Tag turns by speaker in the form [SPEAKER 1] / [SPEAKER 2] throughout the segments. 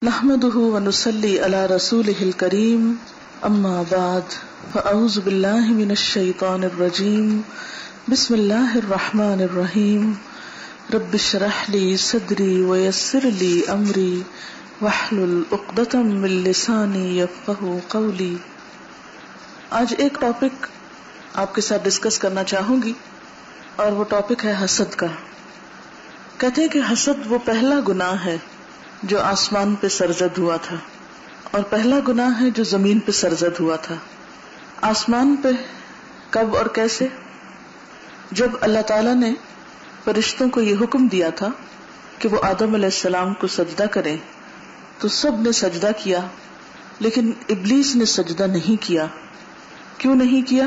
[SPEAKER 1] نحمده ونصلي على رسوله الكريم اما بعد فاعوذ بالله من الشيطان الرجيم بسم الله الرحمن الرحيم رب اشرح لي صدري ويسر لي امري واحلل عقدة من لساني يفقهوا قولي۔ آج ایک ٹاپک آپ کے ساتھ ڈسکس کرنا چاہوں گی اور وہ ٹاپک ہے حسد کا۔ کہتے ہیں کہ حسد وہ پہلا گناہ ہے جو آسمان پہ سرزد ہوا تھا اور پہلا گناہ ہے جو زمین پہ سرزد ہوا تھا۔ آسمان پہ کب اور کیسے؟ جب اللہ تعالیٰ نے فرشتوں کو یہ حکم دیا تھا کہ وہ آدم علیہ السلام کو سجدہ کریں تو سب نے سجدہ کیا، لیکن ابلیس نے سجدہ نہیں کیا۔ کیوں نہیں کیا؟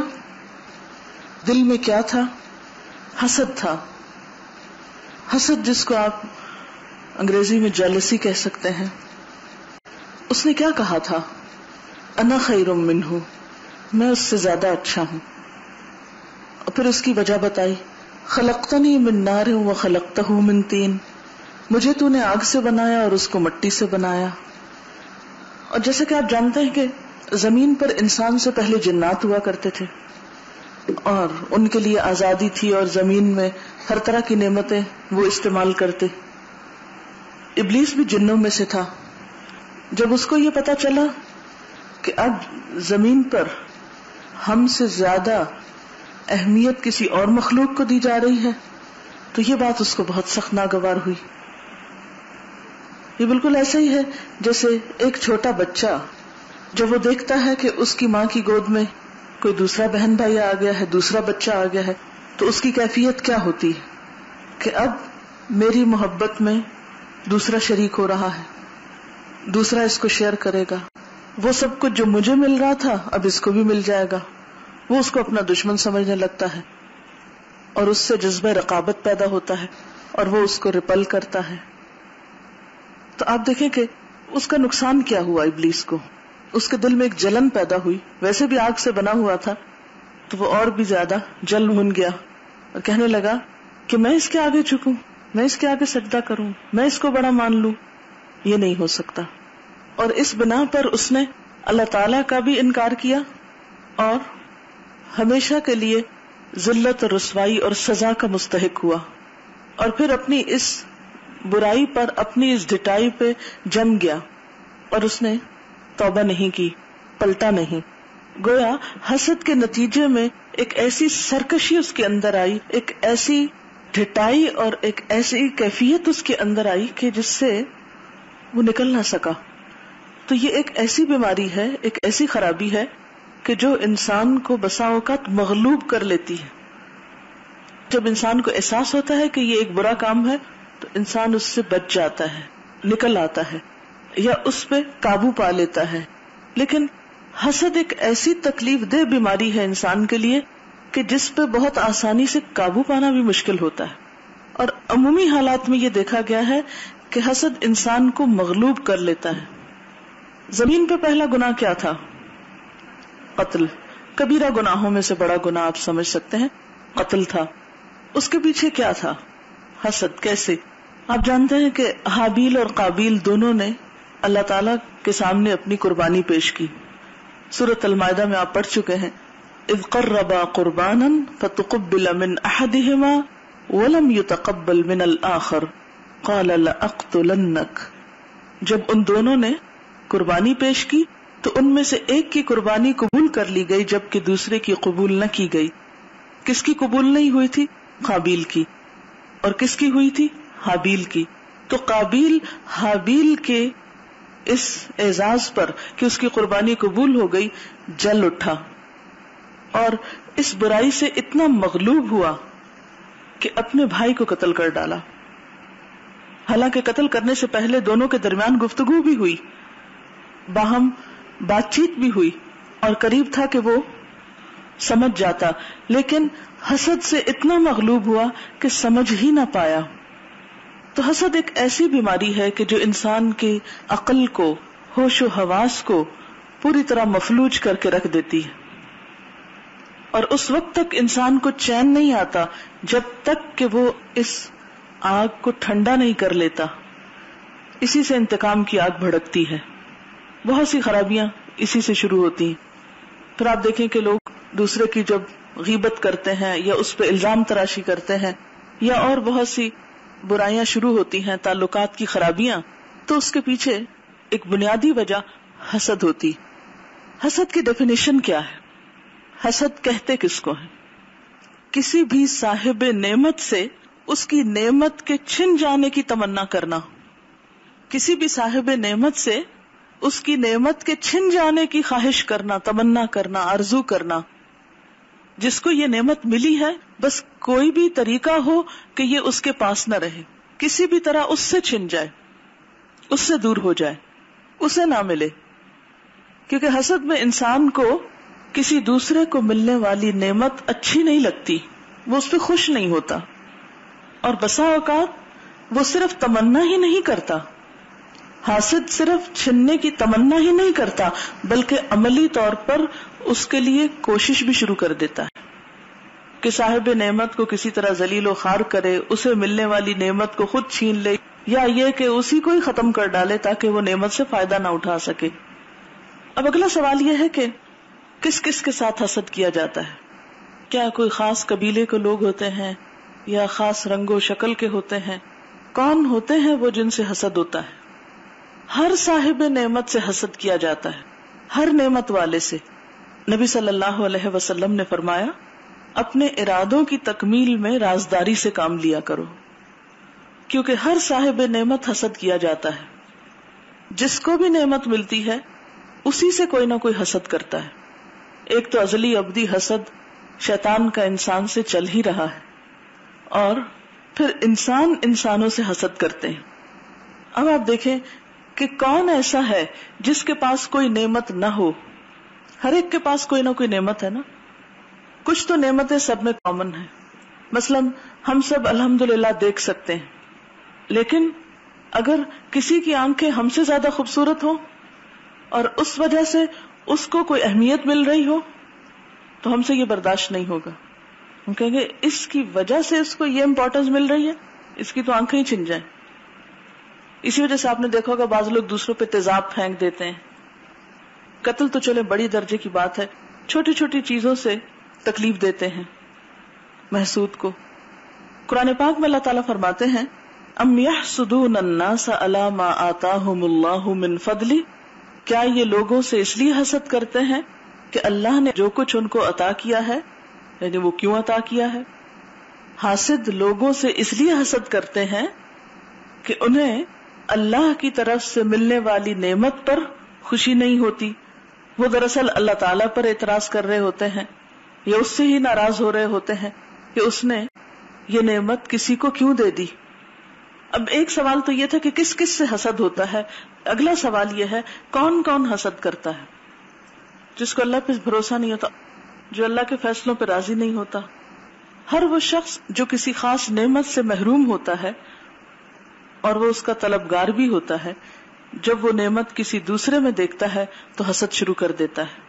[SPEAKER 1] دل میں کیا تھا؟ حسد تھا۔ حسد جس کو آپ انگریزی میں جیلسی کہہ سکتے ہیں۔ اس نے کیا کہا تھا؟ انا خیر منہ، میں اس سے زیادہ اچھا ہوں۔ اور پھر اس کی وجہ بتائی، خلقتنی من نار وخلقتہ من طین، مجھے تو نے آگ سے بنایا اور اس کو مٹی سے بنایا۔ اور جیسے کہ آپ جانتے ہیں کہ زمین پر انسان سے پہلے جنات ہوا کرتے تھے اور ان کے لیے آزادی تھی اور زمین میں ہر طرح کی نعمتیں وہ استعمال کرتے۔ ابلیس بھی جنوں میں سے تھا۔ جب اس کو یہ پتا چلا کہ اب زمین پر ہم سے زیادہ اہمیت کسی اور مخلوق کو دی جا رہی ہے تو یہ بات اس کو بہت سخت ناگوار ہوئی۔ یہ بالکل ایسا ہی ہے جیسے ایک چھوٹا بچہ جب وہ دیکھتا ہے کہ اس کی ماں کی گود میں کوئی دوسرا بہن بھائی آ گیا ہے، دوسرا بچہ آ گیا ہے، تو اس کی کیفیت کیا ہوتی ہے کہ اب میری محبت میں دوسرا شریک ہو رہا ہے، دوسرا اس کو شیئر کرے گا، وہ سب کچھ جو مجھے مل رہا تھا اب اس کو بھی مل جائے گا۔ وہ اس کو اپنا دشمن سمجھنے لگتا ہے اور اس سے جذبہ رقابت پیدا ہوتا ہے اور وہ اس کو ریپل کرتا ہے۔ تو آپ دیکھیں کہ اس کا نقصان کیا ہوا ابلیس کو۔ اس کے دل میں ایک جلن پیدا ہوئی، ویسے بھی آگ سے بنا ہوا تھا تو وہ اور بھی زیادہ جل بھن گیا اور کہنے لگا کہ میں اس کے آگے جھکوں، میں اس کے آگے سجدہ کروں، میں اس کو بڑا مان لوں۔ یہ نہیں ہو سکتا۔ اور اس بنا پر اس نے اللہ تعالی کا بھی انکار کیا اور ہمیشہ کے لیے ذلت اور رسوائی اور سزا کا مستحق ہوا، اور پھر اپنی اس برائی پر، اپنی اس ڈھٹائی پہ جم گیا اور اس نے توبہ نہیں کی، پلٹا نہیں۔ گویا حسد کے نتیجے میں ایک ایسی سرکشی اس کے اندر آئی، ایک ایسی ڈھٹائی اور ایک ایسی کیفیت اس کے اندر آئی کہ جس سے وہ نکل نہ سکا۔ تو یہ ایک ایسی بیماری ہے، ایک ایسی خرابی ہے کہ جو انسان کو بسا اوقات مغلوب کر لیتی ہے۔ جب انسان کو احساس ہوتا ہے کہ یہ ایک برا کام ہے تو انسان اس سے بچ جاتا ہے، نکل آتا ہے یا اس پہ قابو پا لیتا ہے۔ لیکن حسد ایک ایسی تکلیف دہ بیماری ہے انسان کے لیے کہ جس پہ بہت آسانی سے قابو پانا بھی مشکل ہوتا ہے۔ اور عمومی حالات میں یہ دیکھا گیا ہے کہ حسد انسان کو مغلوب کر لیتا ہے۔ زمین پہ پہلا گناہ کیا تھا؟ قتل۔ کبیرہ گناہوں میں سے بڑا گناہ آپ سمجھ سکتے ہیں، قتل تھا۔ اس کے پیچھے کیا تھا؟ حسد۔ کیسے؟ آپ جانتے ہیں کہ حابیل اور قابیل دونوں نے اللہ تعالی کے سامنے اپنی قربانی پیش کی۔ سورۃ المائدہ میں آپ پڑھ چکے ہیں، اذ قربا قربانا فتقبل من احدهما ولم يتقبل من الاخر قال لاقتلنك۔ جب ان دونوں نے قربانی پیش کی تو ان میں سے ایک کی قربانی قبول کر لی گئی جبکہ دوسرے کی قبول نہ کی گئی۔ کس کی قبول نہیں ہوئی تھی؟ قابیل کی۔ اور کس کی ہوئی تھی؟ حابیل کی۔ تو قابیل حابیل کے اس اعزاز پر کہ اس کی قربانی قبول ہو گئی جل اٹھا اور اس برائی سے اتنا مغلوب ہوا کہ اپنے بھائی کو قتل کر ڈالا۔ حالانکہ قتل کرنے سے پہلے دونوں کے درمیان گفتگو بھی ہوئی، باہم بات چیت بھی ہوئی اور قریب تھا کہ وہ سمجھ جاتا، لیکن حسد سے اتنا مغلوب ہوا کہ سمجھ ہی نہ پایا۔ تو حسد ایک ایسی بیماری ہے کہ جو انسان کی عقل کو، ہوش و حواس کو پوری طرح مفلوج کر کے رکھ دیتی ہے، اور اس وقت تک انسان کو چین نہیں آتا جب تک کہ وہ اس آگ کو ٹھنڈا نہیں کر لیتا، اسی سے انتقام کی آگ بھڑکتی ہے. بہت سی خرابیاں اسی سے شروع ہوتی ہیں. پھر آپ دیکھیں کہ لوگ دوسرے کی جب غیبت کرتے ہیں یا اس پہ الزام تراشی کرتے ہیں یا اور بہت سی برائیاں شروع ہوتی ہیں، تعلقات کی خرابیاں، تو اس کے پیچھے ایک بنیادی وجہ حسد ہوتی. حسد کی ڈیفینیشن کیا ہے؟ حسد کہتے کس کو ہے؟ کسی بھی صاحب نعمت سے اس کی نعمت کے چھن جانے کی تمنا کرنا. کسی بھی صاحب نعمت سے اس کی نعمت کے چھن جانے کی خواہش کرنا، تمنا کرنا، آرزو کرنا. جس کو یہ نعمت ملی ہے بس کوئی بھی طریقہ ہو کہ یہ اس کے پاس نہ رہے، کسی بھی طرح اس سے چھن جائے، اس سے دور ہو جائے، اسے نہ ملے. کیونکہ حسد میں انسان کو کسی دوسرے کو ملنے والی نعمت اچھی نہیں لگتی، وہ اس پہ خوش نہیں ہوتا، اور بسا اوقات وہ صرف تمنا ہی نہیں کرتا. حاسد صرف چھننے کی تمنا ہی نہیں کرتا بلکہ عملی طور پر اس کے لیے کوشش بھی شروع کر دیتا ہے کہ صاحب نعمت کو کسی طرح ذلیل و خوار کرے، اسے ملنے والی نعمت کو خود چھین لے، یا یہ کہ اسی کو ہی ختم کر ڈالے تاکہ وہ نعمت سے فائدہ نہ اٹھا سکے. اب اگلا سوال یہ ہے کہ کس کس کے ساتھ حسد کیا جاتا ہے؟ کیا کوئی خاص قبیلے کے لوگ ہوتے ہیں یا خاص رنگ و شکل کے ہوتے ہیں؟ کون ہوتے ہیں وہ جن سے حسد ہوتا ہے؟ ہر صاحب نعمت سے حسد کیا جاتا ہے، ہر نعمت والے سے. نبی صلی اللہ علیہ وسلم نے فرمایا، اپنے ارادوں کی تکمیل میں رازداری سے کام لیا کرو، کیونکہ ہر صاحب نعمت حسد کیا جاتا ہے. جس کو بھی نعمت ملتی ہے اسی سے کوئی نہ کوئی حسد کرتا ہے. ایک تو ازلی ابدی حسد شیطان کا انسان سے چل ہی رہا ہے، اور پھر انسان انسانوں سے حسد کرتے ہیں. اب آپ دیکھیں کہ کون ایسا ہے جس کے پاس کوئی نعمت نہ ہو؟ ہر ایک کے پاس کوئی نہ کوئی نعمت ہے نا. کچھ تو نعمتیں سب میں کامن ہیں. مثلا ہم سب الحمدللہ دیکھ سکتے ہیں، لیکن اگر کسی کی آنکھیں ہم سے زیادہ خوبصورت ہوں اور اس وجہ سے اس کو کوئی اہمیت مل رہی ہو تو ہم سے یہ برداشت نہیں ہوگا. ہم کہیں گے اس کی وجہ سے اس کو یہ امپورٹنس مل رہی ہے، اس کی تو آنکھیں ہی چھن جائیں. اسی وجہ سے آپ نے دیکھا ہوگا بعض لوگ دوسروں پہ تیزاب پھینک دیتے ہیں. قتل تو چلے بڑی درجے کی بات ہے، چھوٹی چھوٹی چیزوں سے تکلیف دیتے ہیں محسود کو. قرآن پاک میں اللہ تعالیٰ فرماتے ہیں، ام یحسدون الناس علی ما آتاہم اللہ من فضلہ، کیا یہ لوگوں سے اس لیے حسد کرتے ہیں کہ اللہ نے جو کچھ ان کو عطا کیا ہے، یعنی وہ کیوں عطا کیا ہے. حاسد لوگوں سے اس لیے حسد کرتے ہیں کہ انہیں اللہ کی طرف سے ملنے والی نعمت پر خوشی نہیں ہوتی. وہ دراصل اللہ تعالیٰ پر اعتراض کر رہے ہوتے ہیں یا اس سے ہی ناراض ہو رہے ہوتے ہیں کہ اس نے یہ نعمت کسی کو کیوں دے دی. اب ایک سوال تو یہ تھا کہ کس کس سے حسد ہوتا ہے. اگلا سوال یہ ہے کون کون حسد کرتا ہے؟ جس کو اللہ پہ بھروسہ نہیں ہوتا، جو اللہ کے فیصلوں پہ راضی نہیں ہوتا. ہر وہ شخص جو کسی خاص نعمت سے محروم ہوتا ہے اور وہ اس کا طلبگار بھی ہوتا ہے، جب وہ نعمت کسی دوسرے میں دیکھتا ہے تو حسد شروع کر دیتا ہے.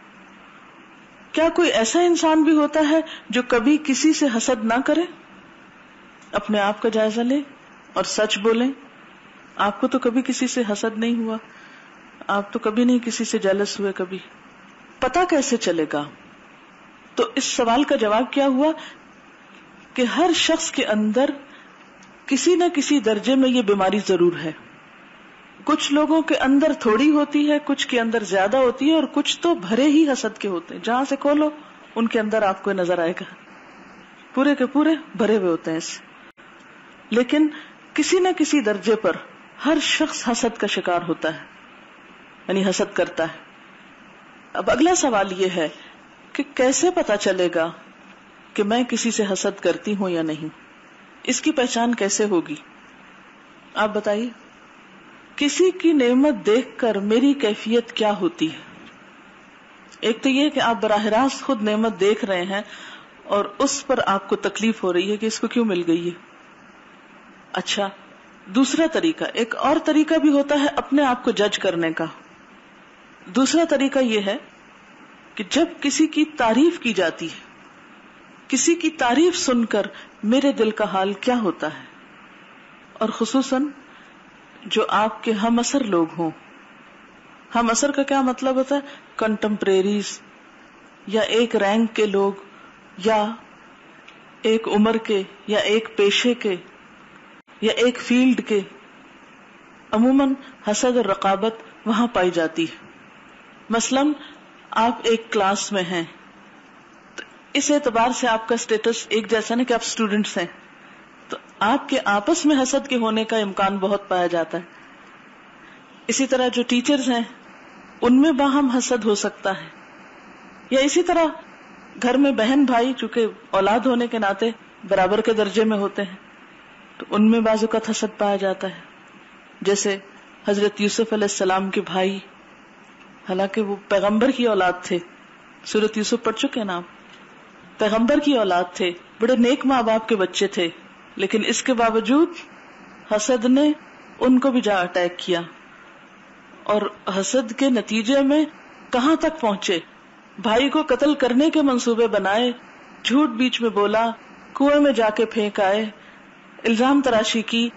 [SPEAKER 1] کیا کوئی ایسا انسان بھی ہوتا ہے جو کبھی کسی سے حسد نہ کرے؟ اپنے آپ کا جائزہ لیں اور سچ بولیں. آپ کو تو کبھی کسی سے حسد نہیں ہوا، آپ تو کبھی نہیں کسی سے جیلس ہوئے. کبھی پتا کیسے چلے گا؟ تو اس سوال کا جواب کیا ہوا کہ ہر شخص کے اندر کسی نہ کسی درجے میں یہ بیماری ضرور ہے. کچھ لوگوں کے اندر تھوڑی ہوتی ہے، کچھ کے اندر زیادہ ہوتی ہے، اور کچھ تو بھرے ہی حسد کے ہوتے ہیں. جہاں سے کھولو ان کے اندر آپ کو نظر آئے گا، پورے کے پورے بھرے ہوئے ہوتے ہیں اس. لیکن کسی نہ کسی درجے پر ہر شخص حسد کا شکار ہوتا ہے، یعنی حسد کرتا ہے. اب اگلا سوال یہ ہے کہ کیسے پتا چلے گا کہ میں کسی سے حسد کرتی ہوں یا نہیں؟ اس کی پہچان کیسے ہوگی؟ آپ بتائیے. کسی کی نعمت دیکھ کر میری کیفیت کیا ہوتی ہے؟ ایک تو یہ کہ آپ براہ راست خود نعمت دیکھ رہے ہیں اور اس پر آپ کو تکلیف ہو رہی ہے کہ اس کو کیوں مل گئی ہے. اچھا، دوسرا طریقہ، ایک اور طریقہ بھی ہوتا ہے اپنے آپ کو جج کرنے کا. دوسرا طریقہ یہ ہے کہ جب کسی کی تعریف کی جاتی ہے، کسی کی تعریف سن کر میرے دل کا حال کیا ہوتا ہے. اور خصوصاً جو آپ کے ہم اثر لوگ ہوں. ہم اثر کا کیا مطلب ہوتا ہے؟ کنٹمپریریز، یا ایک رینک کے لوگ، یا ایک عمر کے، یا ایک پیشے کے، یا ایک فیلڈ کے. عموماً حسد اور رقابت وہاں پائی جاتی ہے. مثلاً آپ ایک کلاس میں ہیں تو اس اعتبار سے آپ کا اسٹیٹس ایک جیسا نہیں کہ آپ اسٹوڈنٹس ہیں، تو آپ کے آپس میں حسد کے ہونے کا امکان بہت پایا جاتا ہے. اسی طرح جو ٹیچرز ہیں ان میں باہم حسد ہو سکتا ہے. یا اسی طرح گھر میں بہن بھائی چونکہ اولاد ہونے کے ناطے برابر کے درجے میں ہوتے ہیں تو ان میں بعض اوقات حسد پایا جاتا ہے. جیسے حضرت یوسف علیہ السلام کے بھائی، حالانکہ وہ پیغمبر کی اولاد تھے، سورۃ یوسف پڑھ چکے ہیں نا آپ، پیغمبر کی اولاد تھے، بڑے نیک ماں باپ کے بچے تھے، لیکن اس کے باوجود حسد نے ان کو بھی جا اٹیک کیا. اور حسد کے نتیجے میں کہاں تک پہنچے، بھائی کو قتل کرنے کے منصوبے بنائے، جھوٹ بیچ میں بولا، کنویں میں جا کے پھینک آئے، الزام تراشی کی،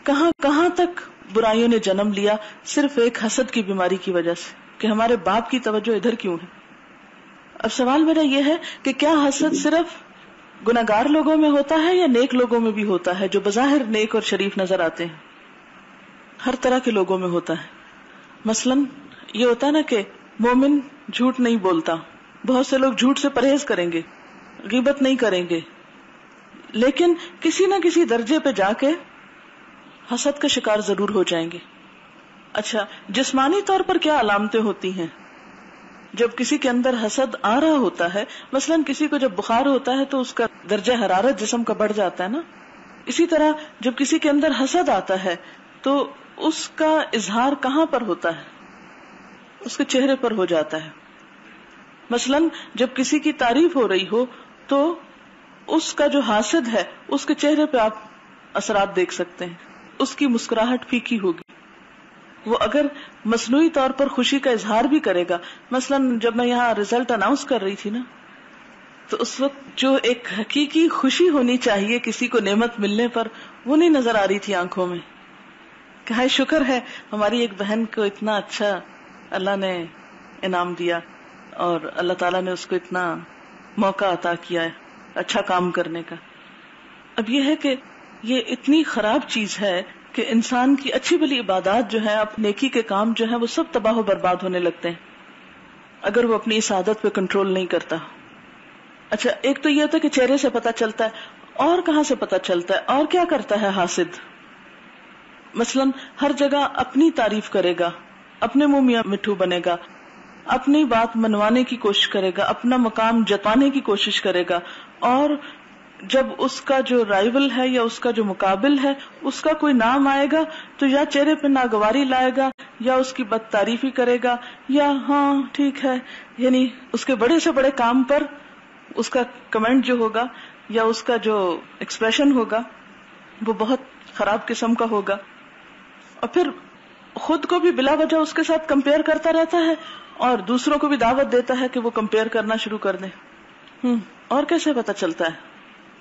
[SPEAKER 1] کہاں کہاں تک برائیوں نے جنم لیا صرف ایک حسد کی بیماری کی وجہ سے کہ ہمارے باپ کی توجہ ادھر کیوں ہے. اب سوال میرا یہ ہے کہ کیا حسد صرف گناہگار لوگوں میں ہوتا ہے یا نیک لوگوں میں بھی ہوتا ہے جو بظاہر نیک اور شریف نظر آتے ہیں؟ ہر طرح کے لوگوں میں ہوتا ہے. مثلاً یہ ہوتا ہے نا کہ مومن جھوٹ نہیں بولتا، بہت سے لوگ جھوٹ سے پرہیز کریں گے، غیبت نہیں کریں گے، لیکن کسی نہ کسی درجے پہ جا کے حسد کا شکار ضرور ہو جائیں گے. اچھا، جسمانی طور پر کیا علامتیں ہوتی ہیں جب کسی کے اندر حسد آ رہا ہوتا ہے؟ مثلاً کسی کو جب بخار ہوتا ہے تو اس کا درجہ حرارت جسم کا بڑھ جاتا ہے نا. اسی طرح جب کسی کے اندر حسد آتا ہے تو اس کا اظہار کہاں پر ہوتا ہے؟ اس کے چہرے پر ہو جاتا ہے. مثلاً جب کسی کی تعریف ہو رہی ہو تو اس کا جو حاسد ہے اس کے چہرے پہ آپ اثرات دیکھ سکتے ہیں، اس کی مسکراہٹ پھیکی ہوگی. وہ اگر مصنوعی طور پر خوشی کا اظہار بھی کرے گا، مثلاً جب میں یہاں رزلٹ اناؤنس کر رہی تھی نا تو اس وقت جو ایک حقیقی خوشی ہونی چاہیے کسی کو نعمت ملنے پر وہ نہیں نظر آ رہی تھی آنکھوں میں کہ ہائے شکر ہے ہماری ایک بہن کو اتنا اچھا اللہ نے انعام دیا اور اللہ تعالیٰ نے اس کو اتنا موقع عطا کیا ہے اچھا کام کرنے کا. اب یہ ہے کہ یہ اتنی خراب چیز ہے کہ انسان کی اچھی بلی عبادات جو ہیں، اپنے نیکی کے کام جو ہیں، وہ سب تباہ و برباد ہونے لگتے ہیں اگر وہ اپنی اس عادت پہ کنٹرول نہیں کرتا. اچھا، ایک تو یہ ہوتا ہے کہ چہرے سے پتہ چلتا ہے، اور کہاں سے پتہ چلتا ہے، اور کیا کرتا ہے حاسد؟ مثلاً ہر جگہ اپنی تعریف کرے گا، اپنے منہ میاں مٹھو بنے گا، اپنی بات منوانے کی کوشش کرے گا، اپنا مقام جتانے کی کوشش کرے گا، اور جب اس کا جو رائیول ہے یا اس کا جو مقابل ہے اس کا کوئی نام آئے گا تو یا چہرے پہ ناگواری لائے گا یا اس کی بد تعریفی کرے گا یا ہاں ٹھیک ہے، یعنی اس کے بڑے سے بڑے کام پر اس کا کمنٹ جو ہوگا یا اس کا جو ایکسپریشن ہوگا وہ بہت خراب قسم کا ہوگا. اور پھر خود کو بھی بلا وجہ اس کے ساتھ کمپیئر کرتا رہتا ہے اور دوسروں کو بھی دعوت دیتا ہے کہ وہ کمپیئر کرنا شروع کر دیں. اور کیسے پتہ چلتا ہے؟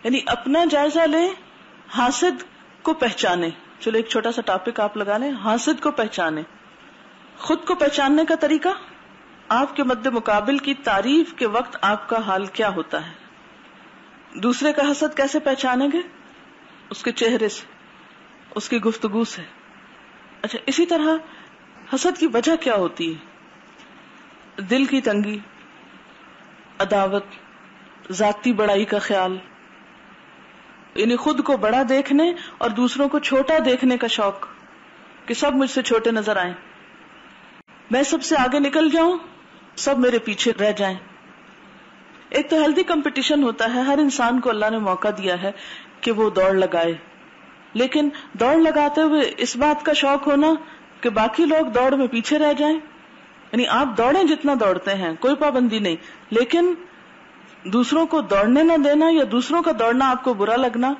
[SPEAKER 1] یعنی اپنا جائزہ لیں، حاسد کو پہچانے. چلو ایک چھوٹا سا ٹاپک آپ لگا لیں، حاسد کو پہچانے. خود کو پہچاننے کا طریقہ، آپ کے مد مقابل کی تعریف کے وقت آپ کا حال کیا ہوتا ہے. دوسرے کا حسد کیسے پہچانیں گے؟ اس کے چہرے سے، اس کی گفتگو سے. اچھا، اسی طرح حسد کی وجہ کیا ہوتی ہے؟ دل کی تنگی، عداوت، ذاتی بڑائی کا خیال، یعنی خود کو بڑا دیکھنے اور دوسروں کو چھوٹا دیکھنے کا شوق کہ سب مجھ سے چھوٹے نظر آئیں، میں سب سے آگے نکل جاؤں، سب میرے پیچھے رہ جائیں. ایک تو ہیلدی کمپٹیشن ہوتا ہے، ہر انسان کو اللہ نے موقع دیا ہے کہ وہ دوڑ لگائے، لیکن دوڑ لگاتے ہوئے اس بات کا شوق ہونا کہ باقی لوگ دوڑ میں پیچھے رہ جائیں. یعنی آپ دوڑیں جتنا دوڑتے ہیں، کوئی پابندی نہیں، لیکن دوسروں کو دوڑنے نہ دینا یا دوسروں کا دوڑنا آپ کو برا لگنا،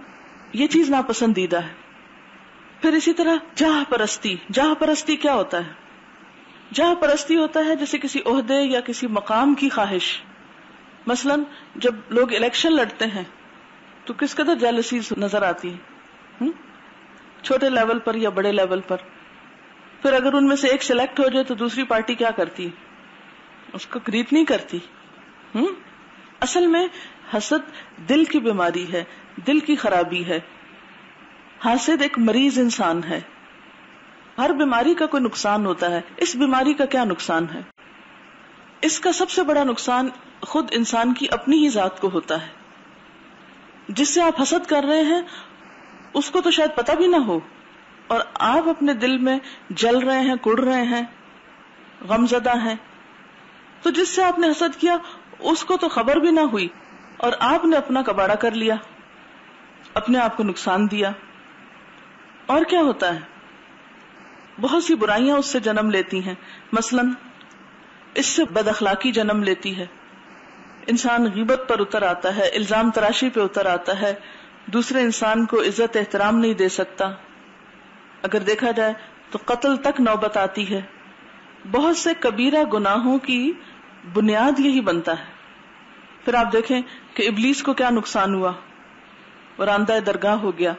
[SPEAKER 1] یہ چیز ناپسندیدہ ہے. پھر اسی طرح جاہ پرستی. جاہ پرستی کیا ہوتا ہے؟ جاہ پرستی ہوتا ہے جیسے کسی عہدے یا کسی مقام کی خواہش. مثلا جب لوگ الیکشن لڑتے ہیں تو کس قدر جیلسیز نظر آتی ہے، چھوٹے لیول پر یا بڑے لیول پر. پھر اگر ان میں سے ایک سلیکٹ ہو جائے تو دوسری پارٹی کیا کرتی؟ اس کو گریٹ نہیں کرتی. اصل میں حسد دل کی بیماری ہے، دل کی خرابی ہے. حاسد ایک مریض انسان ہے. ہر بیماری کا کوئی نقصان ہوتا ہے. اس بیماری کا کیا نقصان ہے؟ اس کا سب سے بڑا نقصان خود انسان کی اپنی ہی ذات کو ہوتا ہے. جس سے آپ حسد کر رہے ہیں اس کو تو شاید پتہ بھی نہ ہو، اور آپ اپنے دل میں جل رہے ہیں، کڑ رہے ہیں، غمزدہ ہیں. تو جس سے آپ نے حسد کیا اس کو تو خبر بھی نہ ہوئی، اور آپ نے اپنا کباڑا کر لیا، اپنے آپ کو نقصان دیا. اور کیا ہوتا ہے؟ بہت سی برائیاں اس سے جنم لیتی ہیں. مثلاً اس سے بد اخلاقی جنم لیتی ہے. انسان غیبت پر اتر آتا ہے، الزام تراشی پہ اتر آتا ہے، دوسرے انسان کو عزت احترام نہیں دے سکتا. اگر دیکھا جائے تو قتل تک نوبت آتی ہے. بہت سے کبیرہ گناہوں کی بنیاد یہی بنتا ہے. پھر آپ دیکھیں کہ ابلیس کو کیا نقصان ہوا، وراندہ درگاہ ہو گیا.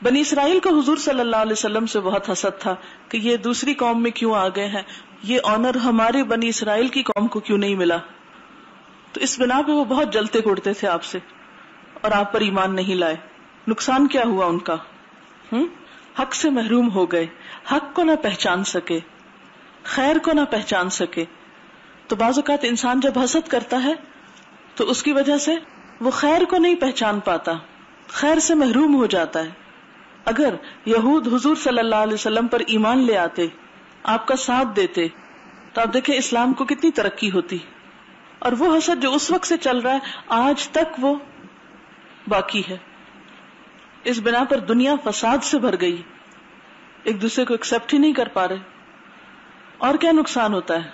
[SPEAKER 1] بنی اسرائیل کو حضور صلی اللہ علیہ وسلم سے بہت حسد تھا کہ یہ دوسری قوم میں کیوں آ گئے ہیں، یہ آنر ہمارے بنی اسرائیل کی قوم کو کیوں نہیں ملا. تو اس بنا پہ وہ بہت جلتے کوڑتے تھے آپ سے، اور آپ پر ایمان نہیں لائے. نقصان کیا ہوا ان کا؟ حق سے محروم ہو گئے، حق کو نہ پہچان سکے، خیر کو نہ پہچان سکے. تو بعض اوقات انسان جب حسد کرتا ہے تو اس کی وجہ سے وہ خیر کو نہیں پہچان پاتا، خیر سے محروم ہو جاتا ہے. اگر یہود حضور صلی اللہ علیہ وسلم پر ایمان لے آتے، آپ کا ساتھ دیتے، تو آپ دیکھیں اسلام کو کتنی ترقی ہوتی. اور وہ حسد جو اس وقت سے چل رہا ہے آج تک وہ باقی ہے. اس بنا پر دنیا فساد سے بھر گئی، ایک دوسرے کو ایکسپٹ ہی نہیں کر پا رہے. اور کیا نقصان ہوتا ہے؟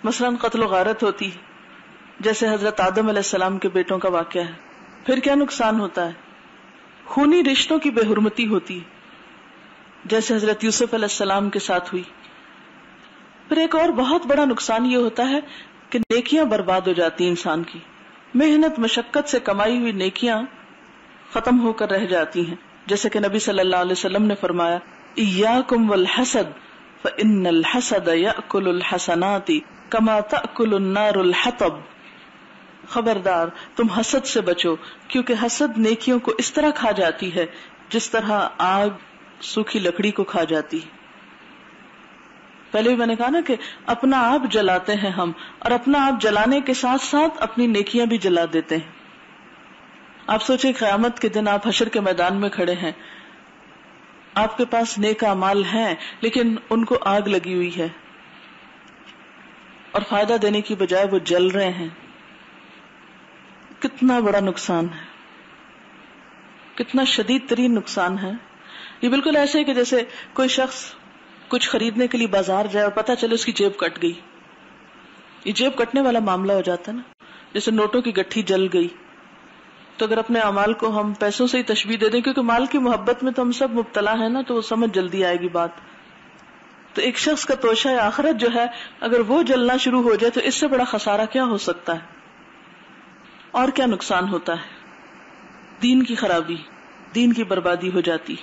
[SPEAKER 1] مثلاً قتل و غارت ہوتی، جیسے حضرت آدم علیہ السلام کے بیٹوں کا واقعہ ہے. پھر کیا نقصان ہوتا ہے؟ خونی رشتوں کی بے حرمتی ہوتی، جیسے حضرت یوسف علیہ السلام کے ساتھ ہوئی. پھر ایک اور بہت بڑا نقصان یہ ہوتا ہے کہ نیکیاں برباد ہو جاتی. انسان کی محنت مشقت سے کمائی ہوئی نیکیاں ختم ہو کر رہ جاتی ہیں. جیسے کہ نبی صلی اللہ علیہ وسلم نے فرمایا، ایاکم والحسد فإن الحسد یأکل الحسنات کما تأکل النار الحطب. خبردار تم حسد سے بچو، کیونکہ حسد نیکیوں کو اس طرح کھا جاتی ہے جس طرح آگ سوکھی لکڑی کو کھا جاتی. پہلے بھی میں نے کہا نا کہ اپنا آپ جلاتے ہیں ہم، اور اپنا آپ جلانے کے ساتھ ساتھ اپنی نیکیاں بھی جلا دیتے ہیں. آپ سوچیں قیامت کے دن آپ حشر کے میدان میں کھڑے ہیں، آپ کے پاس نیک اعمال ہیں لیکن ان کو آگ لگی ہوئی ہے اور فائدہ دینے کی بجائے وہ جل رہے ہیں. کتنا بڑا نقصان ہے، کتنا شدید ترین نقصان ہے. یہ بالکل ایسے ہے کہ جیسے کوئی شخص کچھ خریدنے کے لیے بازار جائے اور پتہ چلے اس کی جیب کٹ گئی. یہ جیب کٹنے والا معاملہ ہو جاتا ہے نا، جیسے نوٹوں کی گٹھی جل گئی. تو اگر اپنے اعمال کو ہم پیسوں سے ہی تشبیہ دے دیں، کیونکہ مال کی محبت میں تو ہم سب مبتلا ہیں نا، تو وہ سمجھ جلدی آئے گی بات. تو ایک شخص کا توشہ آخرت جو ہے اگر وہ جلنا شروع ہو جائے تو اس سے بڑا خسارہ کیا ہو سکتا ہے. اور کیا نقصان ہوتا ہے؟ دین کی خرابی، دین کی بربادی ہو جاتی.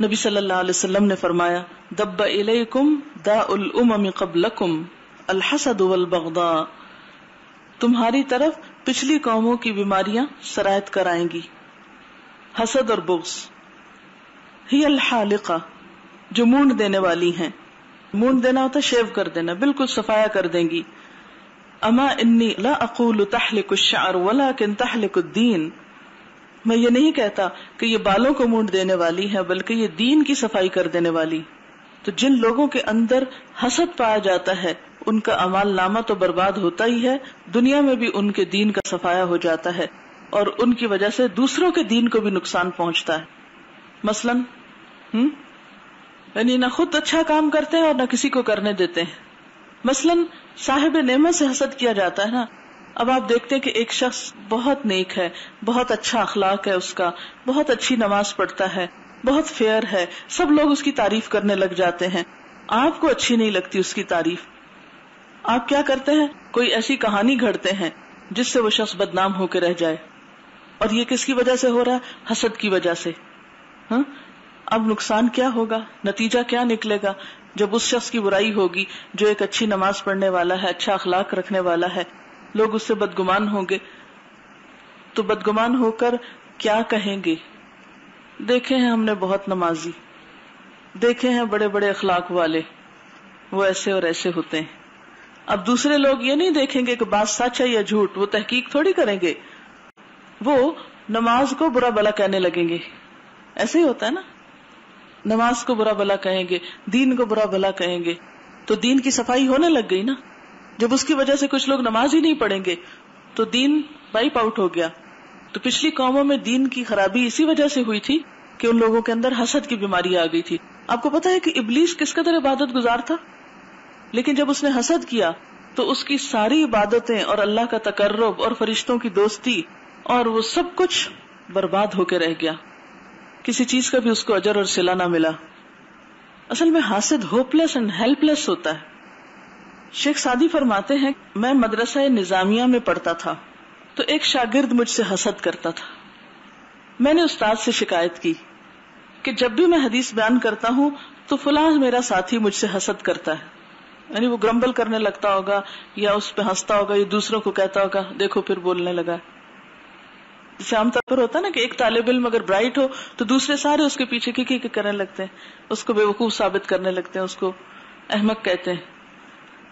[SPEAKER 1] نبی صلی اللہ علیہ وسلم نے فرمایا، دب الیکم داء الامم قبلکم الحسد والبغضاء. تمہاری طرف پچھلی قوموں کی بیماریاں سرایت کر آئیں گی، حسد اور بغض. ہی الحالقہ، جو مونڈ دینے والی ہیں. مونڈ دینا ہوتا ہے شیو کر دینا، بالکل صفایا کر دیں گی. اما انی لا اقول تحلق الشعر ولكن تحلق الدین. میں یہ نہیں کہتا کہ یہ بالوں کو مونڈ دینے والی ہے، بلکہ یہ دین کی صفائی کر دینے والی. تو جن لوگوں کے اندر حسد پایا جاتا ہے ان کا اعمال نامہ تو برباد ہوتا ہی ہے، دنیا میں بھی ان کے دین کا صفایا ہو جاتا ہے، اور ان کی وجہ سے دوسروں کے دین کو بھی نقصان پہنچتا ہے. مثلاً یعنی نہ خود اچھا کام کرتے ہیں اور نہ کسی کو کرنے دیتے ہیں. مثلاً صاحب نعمت سے حسد کیا جاتا ہے نا. اب آپ دیکھتے ہیں کہ ایک شخص بہت نیک ہے، بہت اچھا اخلاق ہے اس کا، بہت اچھی نماز پڑھتا ہے، بہت فیئر ہے، سب لوگ اس کی تعریف کرنے لگ جاتے ہیں. آپ کو اچھی نہیں لگتی اس کی تعریف. آپ کیا کرتے ہیں؟ کوئی ایسی کہانی گھڑتے ہیں جس سے وہ شخص بدنام ہو کے رہ جائے. اور یہ کس کی وجہ سے ہو رہا ہے؟ حسد کی وجہ سے. اب نقصان کیا ہوگا، نتیجہ کیا نکلے گا جب اس شخص کی برائی ہوگی جو ایک اچھی نماز پڑھنے والا ہے، اچھا اخلاق رکھنے والا ہے، لوگ اس سے بدگمان ہوں گے تو بدگمان ہو کر کیا کہیں گے؟ دیکھے ہیں ہم نے بہت نمازی، دیکھے ہیں بڑے بڑے اخلاق والے، وہ ایسے اور ایسے ہوتے ہیں. اب دوسرے لوگ یہ نہیں دیکھیں گے کہ بات سچ ہے یا جھوٹ، وہ تحقیق تھوڑی کریں گے، وہ نماز کو برا بلا کہنے لگیں گے. ایسے ہی ہوتا ہے نا، نماز کو برا بلا کہیں گے، دین کو برا بلا کہیں گے، تو دین کی صفائی ہونے لگ گئی نا. جب اس کی وجہ سے کچھ لوگ نماز ہی نہیں پڑھیں گے تو دین وائپ آؤٹ ہو گیا. تو پچھلی قوموں میں دین کی خرابی اسی وجہ سے ہوئی تھی کہ ان لوگوں کے اندر حسد کی بیماری آ گئی تھی. آپ کو پتا ہے کہ ابلیس کس قدر عبادت گزار تھا، لیکن جب اس نے حسد کیا تو اس کی ساری عبادتیں اور اللہ کا تقرب اور فرشتوں کی دوستی اور وہ سب کچھ برباد ہو کے رہ گیا. کسی چیز کا بھی اس کو اجر اور صلہ نہ ملا. اصل میں حاسد ہوپلیس اینڈ ہیلپ لیس ہوتا ہے. شیخ سعدی فرماتے ہیں، میں مدرسہ نظامیہ میں پڑھتا تھا تو ایک شاگرد مجھ سے حسد کرتا تھا. میں نے استاد سے شکایت کی کہ جب بھی میں حدیث بیان کرتا ہوں تو فلاں میرا ساتھی مجھ سے حسد کرتا ہے. یعنی وہ گرمبل کرنے لگتا ہوگا یا اس پہ ہنستا ہوگا یا دوسروں کو کہتا ہوگا دیکھو پھر بولنے لگا. جیسے عام طور پر ہوتا ہے نا کہ ایک طالب علم اگر برائٹ ہو تو دوسرے سارے اس کے پیچھے کی کرنے لگتے ہیں، اس کو بیوقوف ثابت کرنے لگتے ہیں، اس کو احمق کہتے ہیں،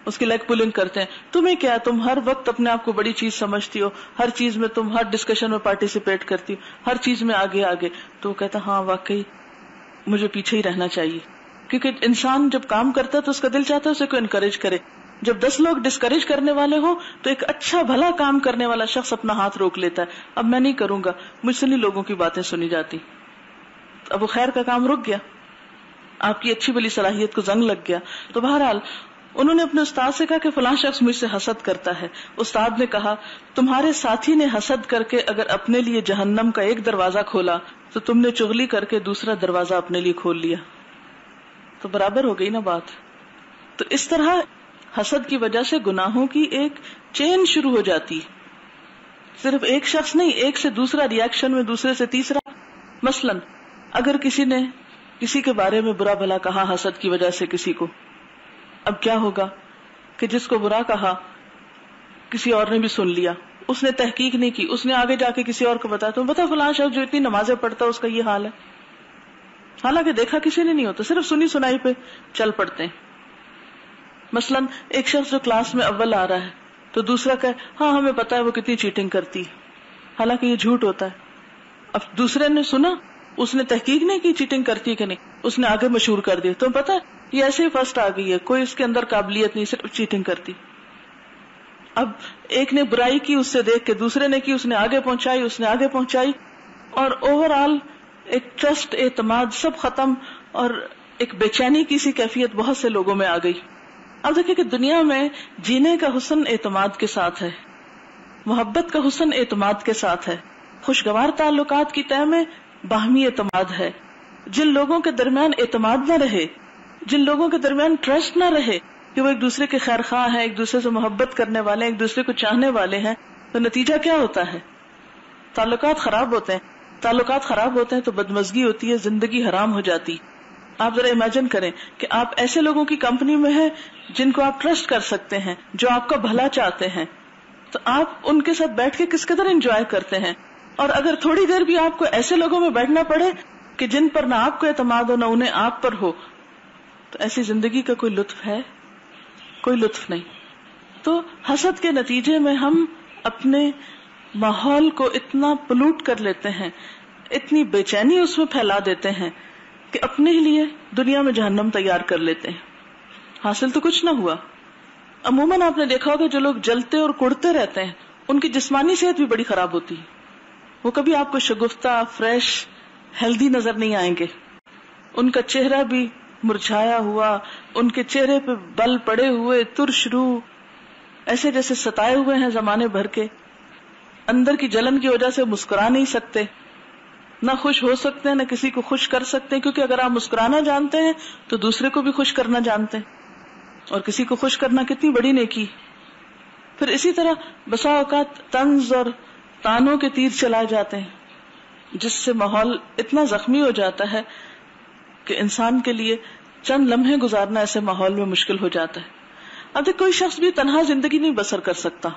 [SPEAKER 1] اس کی لیگ پولنگ کرتے ہیں. تمہیں کیا، تم ہر وقت اپنے آپ کو بڑی چیز سمجھتی ہو، ہر چیز میں تم ہر ڈسکشن میں پارٹیسپیٹ کرتی ہو، ہر چیز میں آگے آگے. تو وہ کہتا ہاں واقعی مجھے پیچھے ہی رہنا چاہیے. کیونکہ انسان جب کام کرتا ہے تو اس کا دل چاہتا ہے اسے کوئی انکریج کرے. جب 10 لوگ ڈسکریج کرنے والے ہو تو ایک اچھا بھلا کام کرنے والا شخص اپنا ہاتھ روک لیتا ہے، اب میں نہیں کروں گا، مجھ سے نہیں لوگوں کی باتیں سنی جاتی. اب وہ خیر کا کام رک گیا، آپ کی اچھی بلی صلاحیت کو زنگ لگ گیا. تو بہرحال انہوں نے اپنے استاد سے کہا کہ فلاں شخص مجھ سے حسد کرتا ہے. استاد نے کہا تمہارے ساتھی نے حسد کر کے اگر اپنے لیے جہنم کا ایک دروازہ کھولا تو تم نے چغلی کر کے دوسرا دروازہ اپنے لیے کھول لیا. تو برابر ہو گئی نا بات. تو اس طرح حسد کی وجہ سے گناہوں کی ایک چین شروع ہو جاتی. صرف ایک شخص نہیں، ایک سے دوسرا ریاکشن میں، دوسرے سے تیسرا. مثلا اگر کسی نے کسی کے بارے میں برا بھلا کہا حسد کی وجہ سے کسی کو، اب کیا ہوگا کہ جس کو برا کہا کسی اور نے بھی سن لیا، اس نے تحقیق نہیں کی، اس نے آگے جا کے کسی اور کو بتایا تو بتا فلاں شخص جو اتنی نمازیں پڑھتا ہے اس کا یہ حال ہے. حالانکہ دیکھا کسی نے نہیں ہوتا، صرف سنی سنائی پہ چل پڑتے ہیں. مثلا ایک شخص جو کلاس میں اول آ رہا ہے تو دوسرا کہے ہاں ہمیں پتا ہے وہ کتنی چیٹنگ کرتی، حالانکہ یہ جھوٹ ہوتا ہے. اب دوسرے نے سنا، اس نے تحقیق نہیں کی چیٹنگ کرتی کہ نہیں، اس نے آگے مشہور کر دیا تو پتا ہے یہ ایسے ہی فرسٹ آ گئی ہے، کوئی اس کے اندر قابلیت نہیں، صرف چیٹنگ کرتی. اب ایک نے برائی کی اس سے دیکھ کے دوسرے نے کی، اس نے آگے پہنچائی، اس نے آگے پہنچائی، اور اوور آل ایک ٹرسٹ، اعتماد سب ختم، اور ایک بے چینی کی سی کیفیت بہت سے لوگوں میں آ گئی. اب دیکھیں کہ دنیا میں جینے کا حسن اعتماد کے ساتھ ہے، محبت کا حسن اعتماد کے ساتھ ہے، خوشگوار تعلقات کی تہ میں باہمی اعتماد ہے. جن لوگوں کے درمیان اعتماد نہ رہے، جن لوگوں کے درمیان ٹرسٹ نہ رہے کہ وہ ایک دوسرے کے خیر خواہ ہیں، ایک دوسرے سے محبت کرنے والے ہیں، ایک دوسرے کو چاہنے والے ہیں، تو نتیجہ کیا ہوتا ہے؟ تعلقات خراب ہوتے ہیں. تعلقات خراب ہوتے ہیں تو بدمزگی ہوتی ہے، زندگی حرام ہو جاتی. آپ ذرا امیجن کریں کہ آپ ایسے لوگوں کی کمپنی میں ہیں جن کو آپ ٹرسٹ کر سکتے ہیں، جو آپ کا بھلا چاہتے ہیں، تو آپ ان کے ساتھ بیٹھ کے کس قدر انجوائے کرتے ہیں. اور اگر تھوڑی دیر بھی آپ کو ایسے لوگوں میں بیٹھنا پڑے کہ جن پر نہ آپ کو اعتماد ہو نہ انہیں آپ پر ہو، تو ایسی زندگی کا کوئی لطف ہے؟ کوئی لطف نہیں. تو حسد کے نتیجے میں ہم اپنے ماحول کو اتنا پلوٹ کر لیتے ہیں، اتنی بے چینی اس میں پھیلا دیتے ہیں کہ اپنے لیے دنیا میں جہنم تیار کر لیتے ہیں. حاصل تو کچھ نہ ہوا. عموماً آپ نے دیکھا ہوگا جو لوگ جلتے اور کڑتے رہتے ہیں ان کی جسمانی صحت بھی بڑی خراب ہوتی ہے. وہ کبھی آپ کو شگفتہ، فریش، ہیلدی نظر نہیں آئیں گے. ان کا چہرہ بھی مرجھایا ہوا، ان کے چہرے پہ بل پڑے ہوئے، ترش روح، ایسے جیسے ستائے ہوئے ہیں زمانے بھر کے. اندر کی جلن کی وجہ سے مسکرا نہیں سکتے، نہ خوش ہو سکتے ہیں، نہ کسی کو خوش کر سکتے ہیں، کیونکہ اگر آپ مسکرانا جانتے ہیں تو دوسرے کو بھی خوش کرنا جانتے ہیں، اور کسی کو خوش کرنا کتنی بڑی نیکی. پھر اسی طرح بسا اوقات طنز اور تانوں کے تیر چلائے جاتے ہیں، جس سے ماحول اتنا زخمی ہو جاتا ہے کہ انسان کے لیے چند لمحے گزارنا ایسے ماحول میں مشکل ہو جاتا ہے. اب دیکھ کوئی شخص بھی تنہا زندگی نہیں بسر کر سکتا.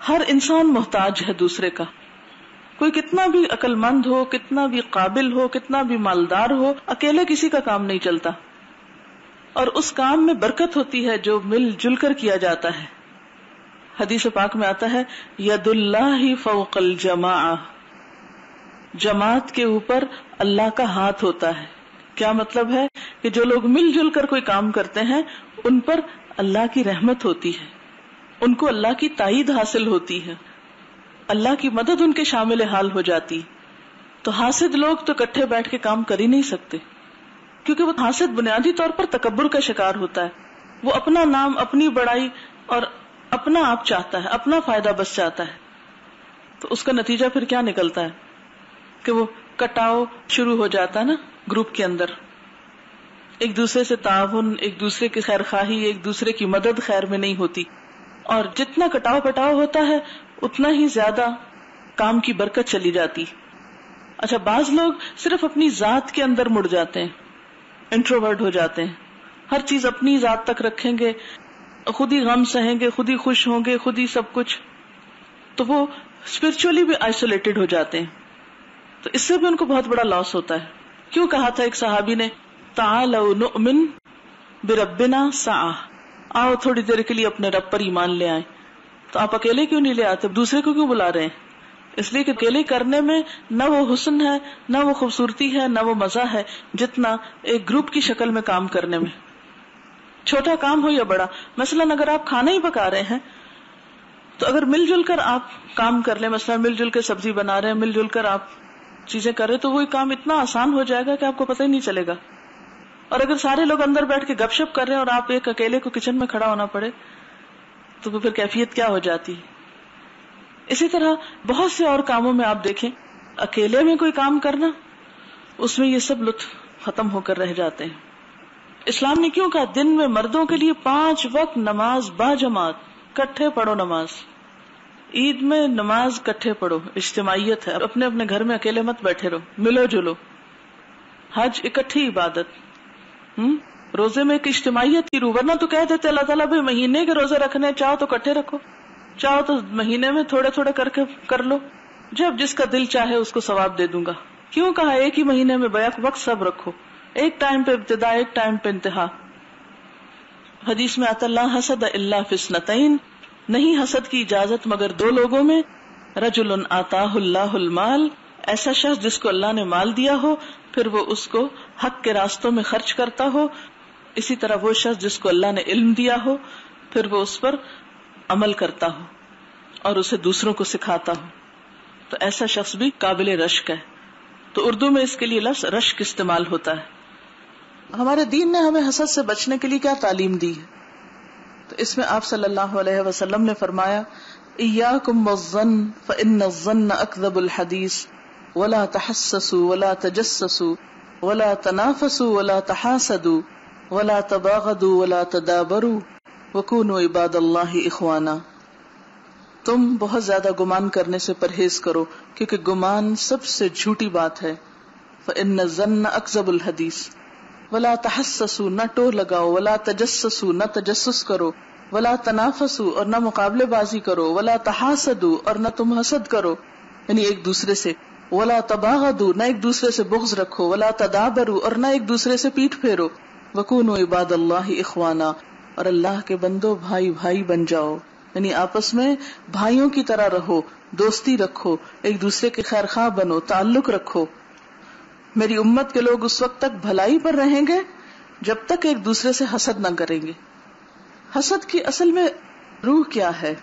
[SPEAKER 1] ہر انسان محتاج ہے دوسرے کا. کوئی کتنا بھی عقل مند ہو, کتنا بھی قابل ہو, کتنا بھی مالدار ہو, اکیلے کسی کا کام نہیں چلتا. اور اس کام میں برکت ہوتی ہے جو مل جل کر کیا جاتا ہے. حدیث پاک میں آتا ہے ید اللہ فوق الجماع, جماعت کے اوپر اللہ کا ہاتھ ہوتا ہے. کیا مطلب ہے کہ جو لوگ مل جل کر کوئی کام کرتے ہیں ان پر اللہ کی رحمت ہوتی ہے, ان کو اللہ کی تائید حاصل ہوتی ہے, اللہ کی مدد ان کے شامل حال ہو جاتی. تو حاسد لوگ تو اکٹھے بیٹھ کے کام کر ہی نہیں سکتے, کیونکہ وہ حاسد بنیادی طور پر تکبر کا شکار ہوتا ہے. وہ اپنا نام, اپنی بڑائی اور اپنا آپ چاہتا ہے, اپنا فائدہ بس چاہتا ہے. تو اس کا نتیجہ پھر کیا نکلتا ہے کہ وہ کٹاؤ شروع ہو جاتا ہے نا گروپ کے اندر. ایک دوسرے سے تعاون, ایک دوسرے کی خیر خواہی, ایک دوسرے کی مدد خیر میں نہیں ہوتی. اور جتنا کٹاؤ پٹاؤ ہوتا ہے اتنا ہی زیادہ کام کی برکت چلی جاتی. اچھا, بعض لوگ صرف اپنی ذات کے اندر مڑ جاتے ہیں, انٹروورٹ ہو جاتے ہیں, ہر چیز اپنی ذات تک رکھیں گے, خود ہی غم سہیں گے, خود ہی خوش ہوں گے, خود ہی سب کچھ. تو وہ اسپرچولی بھی آئسولیٹڈ ہو جاتے ہیں. تو اس سے بھی ان کو بہت بڑا لاس ہوتا ہے. کیوں کہا تھا ایک صحابی نے تعالوا نؤمن بربنا ساعہ, آؤ تھوڑی دیر کے لیے اپنے رب پر ایمان لے آئیں. تو آپ اکیلے کیوں نہیں لے آتے, دوسرے کو کیوں بلا رہے ہیں؟ اس لیے کہ اکیلے کرنے میں نہ وہ حسن ہے, نہ وہ خوبصورتی ہے, نہ وہ مزہ ہے جتنا ایک گروپ کی شکل میں کام کرنے میں. چھوٹا کام ہو یا بڑا, مثلاً اگر آپ کھانا ہی پکا رہے ہیں تو اگر مل جل کر آپ کام کر لیں, مثلاً مل جل کے سبزی بنا رہے ہیں, مل جل کر آپ چیزیں کر رہے تو وہی کام اتنا آسان ہو جائے گا کہ آپ کو پتہ ہی نہیں چلے گا. اور اگر سارے لوگ اندر بیٹھ کے گپ شپ کر رہے ہیں اور آپ ایک اکیلے کو کچن میں کھڑا ہونا پڑے تو پھر کیفیت کیا ہو جاتی. اسی طرح بہت سے اور کاموں میں آپ دیکھیں, اکیلے میں کوئی کام کرنا, اس میں یہ سب لطف ختم ہو کر رہ جاتے ہیں. اسلام نے کیوں کہا دن میں مردوں کے لیے 5 وقت نماز با جماعت, کٹھے پڑھو نماز. عید میں نماز کٹھے پڑھو, اجتماعیت ہے, اپنے اپنے گھر میں اکیلے مت بیٹھے رہو, ملو جلو. حج اکٹھی عبادت, روزے میں ایک اجتماعیت کی روح. ورنہ تو کہہ دیتے اللہ تعالیٰ بھائی مہینے کے روزے رکھنے, چاہو تو کٹھے رکھو, چاہو تو مہینے میں تھوڑے تھوڑے کر کے کر لو, جب جس کا دل چاہے اس کو ثواب دے دوں گا. کیوں کہا ایک ہی مہینے میں بیک وقت سب رکھو, ایک ٹائم پہ ابتدا, ایک ٹائم پہ انتہا. حدیث میں آتا لا حسد الا فی اثنتین, نہیں حسد کی اجازت مگر 2 لوگوں میں. رجل آتاہ اللہ المال, ایسا شخص جس کو اللہ نے مال دیا ہو پھر وہ اس کو حق کے راستوں میں خرچ کرتا ہو. اسی طرح وہ شخص جس کو اللہ نے علم دیا ہو پھر وہ اس پر عمل کرتا ہو اور اسے دوسروں کو سکھاتا ہو. تو ایسا شخص بھی قابل رشک ہے. تو اردو میں اس کے لیے لفظ رشک استعمال ہوتا ہے. ہمارے دین نے ہمیں حسد سے بچنے کے لیے کیا تعلیم دی ہے؟ تو اس میں آپ صلی اللہ علیہ وسلم نے فرمایا ایاکم والظن فإن الظن اکذب الحدیث ولا تحسسوا ولا تجسسوا ولا تنافسوا ولا تحاسدوا ولا تباغضوا ولا تدابروا وكونوا عباد اللہ اخوانا. تم بہت زیادہ گمان کرنے سے پرہیز کرو کیونکہ گمان سب سے جھوٹی بات ہے. فإن الظن اکذب الحدیث ولا تحسسوا, نہ ٹو لگاؤ, ولا تجسسوا, نہ تجسس کرو, ولا تنافسوا, اور نہ مقابلے بازی کرو, ولا تحاسدوا, اور نہ تم حسد کرو یعنی ایک دوسرے سے, ولا تباغضوا, نہ ایک دوسرے سے بغض رکھو, ولا تدابروا, اور نہ ایک دوسرے سے پیٹھ پھیرو, وکونوا عباد اللہ اخوانا, اور اللہ کے بندو بھائی بھائی بن جاؤ یعنی آپس میں بھائیوں کی طرح رہو, دوستی رکھو, ایک دوسرے کے خیر خواہ بنو, تعلق رکھو. میری امت کے لوگ اس وقت تک بھلائی پر رہیں گے جب تک ایک دوسرے سے حسد نہ کریں گے. حسد کی اصل میں روح کیا ہے؟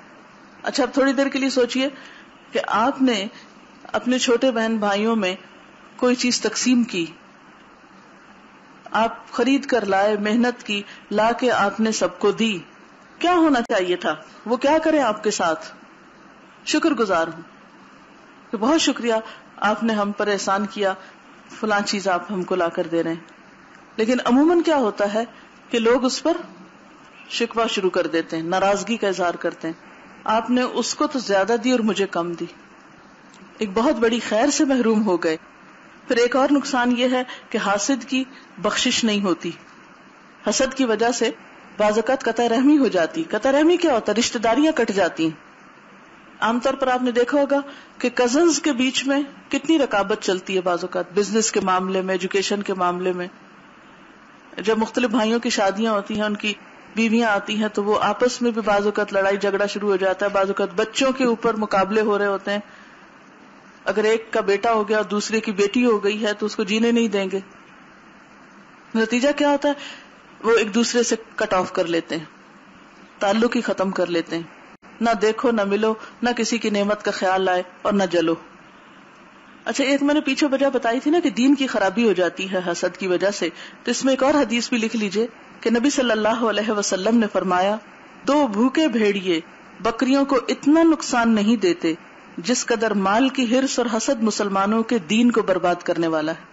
[SPEAKER 1] اچھا اب تھوڑی دیر کے لیے سوچئے کہ آپ نے اپنے چھوٹے بہن بھائیوں میں کوئی چیز تقسیم کی, آپ خرید کر لائے, محنت کی, لا کے آپ نے سب کو دی. کیا ہونا چاہیے تھا؟ وہ کیا کریں آپ کے ساتھ؟ شکر گزار ہوں کہ بہت شکریہ آپ نے ہم پر احسان کیا, فلاں چیز آپ ہم کو لا کر دے رہے ہیں. لیکن عموماً کیا ہوتا ہے کہ لوگ اس پر شکوہ شروع کر دیتے ہیں, ناراضگی کا اظہار کرتے ہیں, آپ نے اس کو تو زیادہ دی اور مجھے کم دی, ایک بہت بڑی خیر سے محروم ہو گئے. پھر ایک اور نقصان یہ ہے کہ حاسد کی بخشش نہیں ہوتی. حسد کی وجہ سے بعض اوقات قطع رحمی ہو جاتی. قطع رحمی کیا ہوتا ہے؟ رشتہ داریاں کٹ جاتی ہیں. عام طور پر آپ نے دیکھا ہوگا کہ کزنز کے بیچ میں کتنی رقابت چلتی ہے بعض اوقات، بزنس کے معاملے میں، ایجوکیشن کے معاملے میں. جب مختلف بھائیوں کی شادیاں ہوتی ہیں، ان کی بیویاں آتی ہیں، تو وہ آپس میں بھی بعض اوقات لڑائی جھگڑا شروع ہو جاتا ہے. بعض اوقات بچوں کے اوپر مقابلے ہو رہے ہوتے ہیں. اگر ایک کا بیٹا ہو گیا اور دوسرے کی بیٹی ہو گئی ہے تو اس کو جینے نہیں دیں گے. نتیجہ کیا ہوتا ہے؟ وہ ایک دوسرے سے کٹ آف کر لیتے ہیں، تعلق ہی ختم کر لیتے ہیں. نہ دیکھو، نہ ملو، نہ کسی کی نعمت کا خیال آئے اور نہ جلو. اچھا، ایک میں نے پیچھے وجہ بتائی تھی نا کہ دین کی خرابی ہو جاتی ہے حسد کی وجہ سے، تو اس میں ایک اور حدیث بھی لکھ لیجئے کہ نبی صلی اللہ علیہ وسلم نے فرمایا، 2 بھوکے بھیڑیے بکریوں کو اتنا نقصان نہیں دیتے جس قدر مال کی ہرس اور حسد مسلمانوں کے دین کو برباد کرنے والا ہے.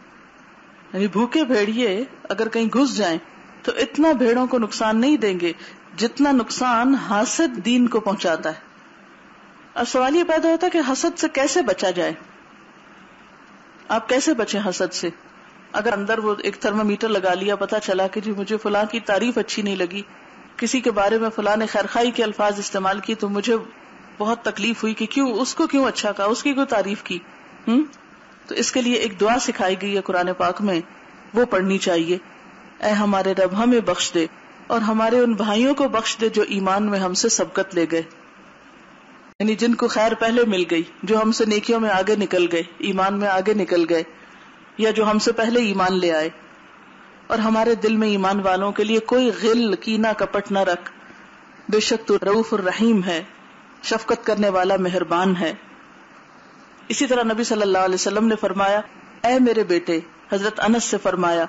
[SPEAKER 1] یعنی بھوکے بھیڑیے اگر کہیں گھس جائیں تو اتنا بھیڑوں کو نقصان نہیں دیں گے جتنا نقصان حاسد دین کو پہنچاتا ہے. اب سوال یہ پیدا ہوتا ہے کہ حسد سے کیسے بچا جائے؟ آپ کیسے بچیں حسد سے؟ اگر اندر وہ ایک تھرمامیٹر لگا لیا، پتا چلا کہ جی مجھے فلاں کی تعریف اچھی نہیں لگی، کسی کے بارے میں فلاں نے خیرخواہی کے الفاظ استعمال کی تو مجھے بہت تکلیف ہوئی کہ کیوں اس کو کیوں اچھا کہا، اس کی کوئی تعریف کی. تو اس کے لیے ایک دعا سکھائی گئی ہے قرآن پاک میں، وہ پڑھنی چاہیے. اے ہمارے رب ہمیں بخش دے اور ہمارے ان بھائیوں کو بخش دے جو ایمان میں ہم سے سبقت لے گئے، یعنی جن کو خیر پہلے مل گئی، جو ہم سے نیکیوں میں آگے نکل گئے، ایمان میں آگے نکل گئے، یا جو ہم سے پہلے ایمان لے آئے. اور ہمارے دل میں ایمان والوں کے لیے کوئی غل کینہ کپٹ نہ رکھ، بے شک تو رؤوف الرحیم ہے، شفقت کرنے والا مہربان ہے. اسی طرح نبی صلی اللہ علیہ وسلم نے فرمایا، اے میرے بیٹے، حضرت انس سے فرمایا،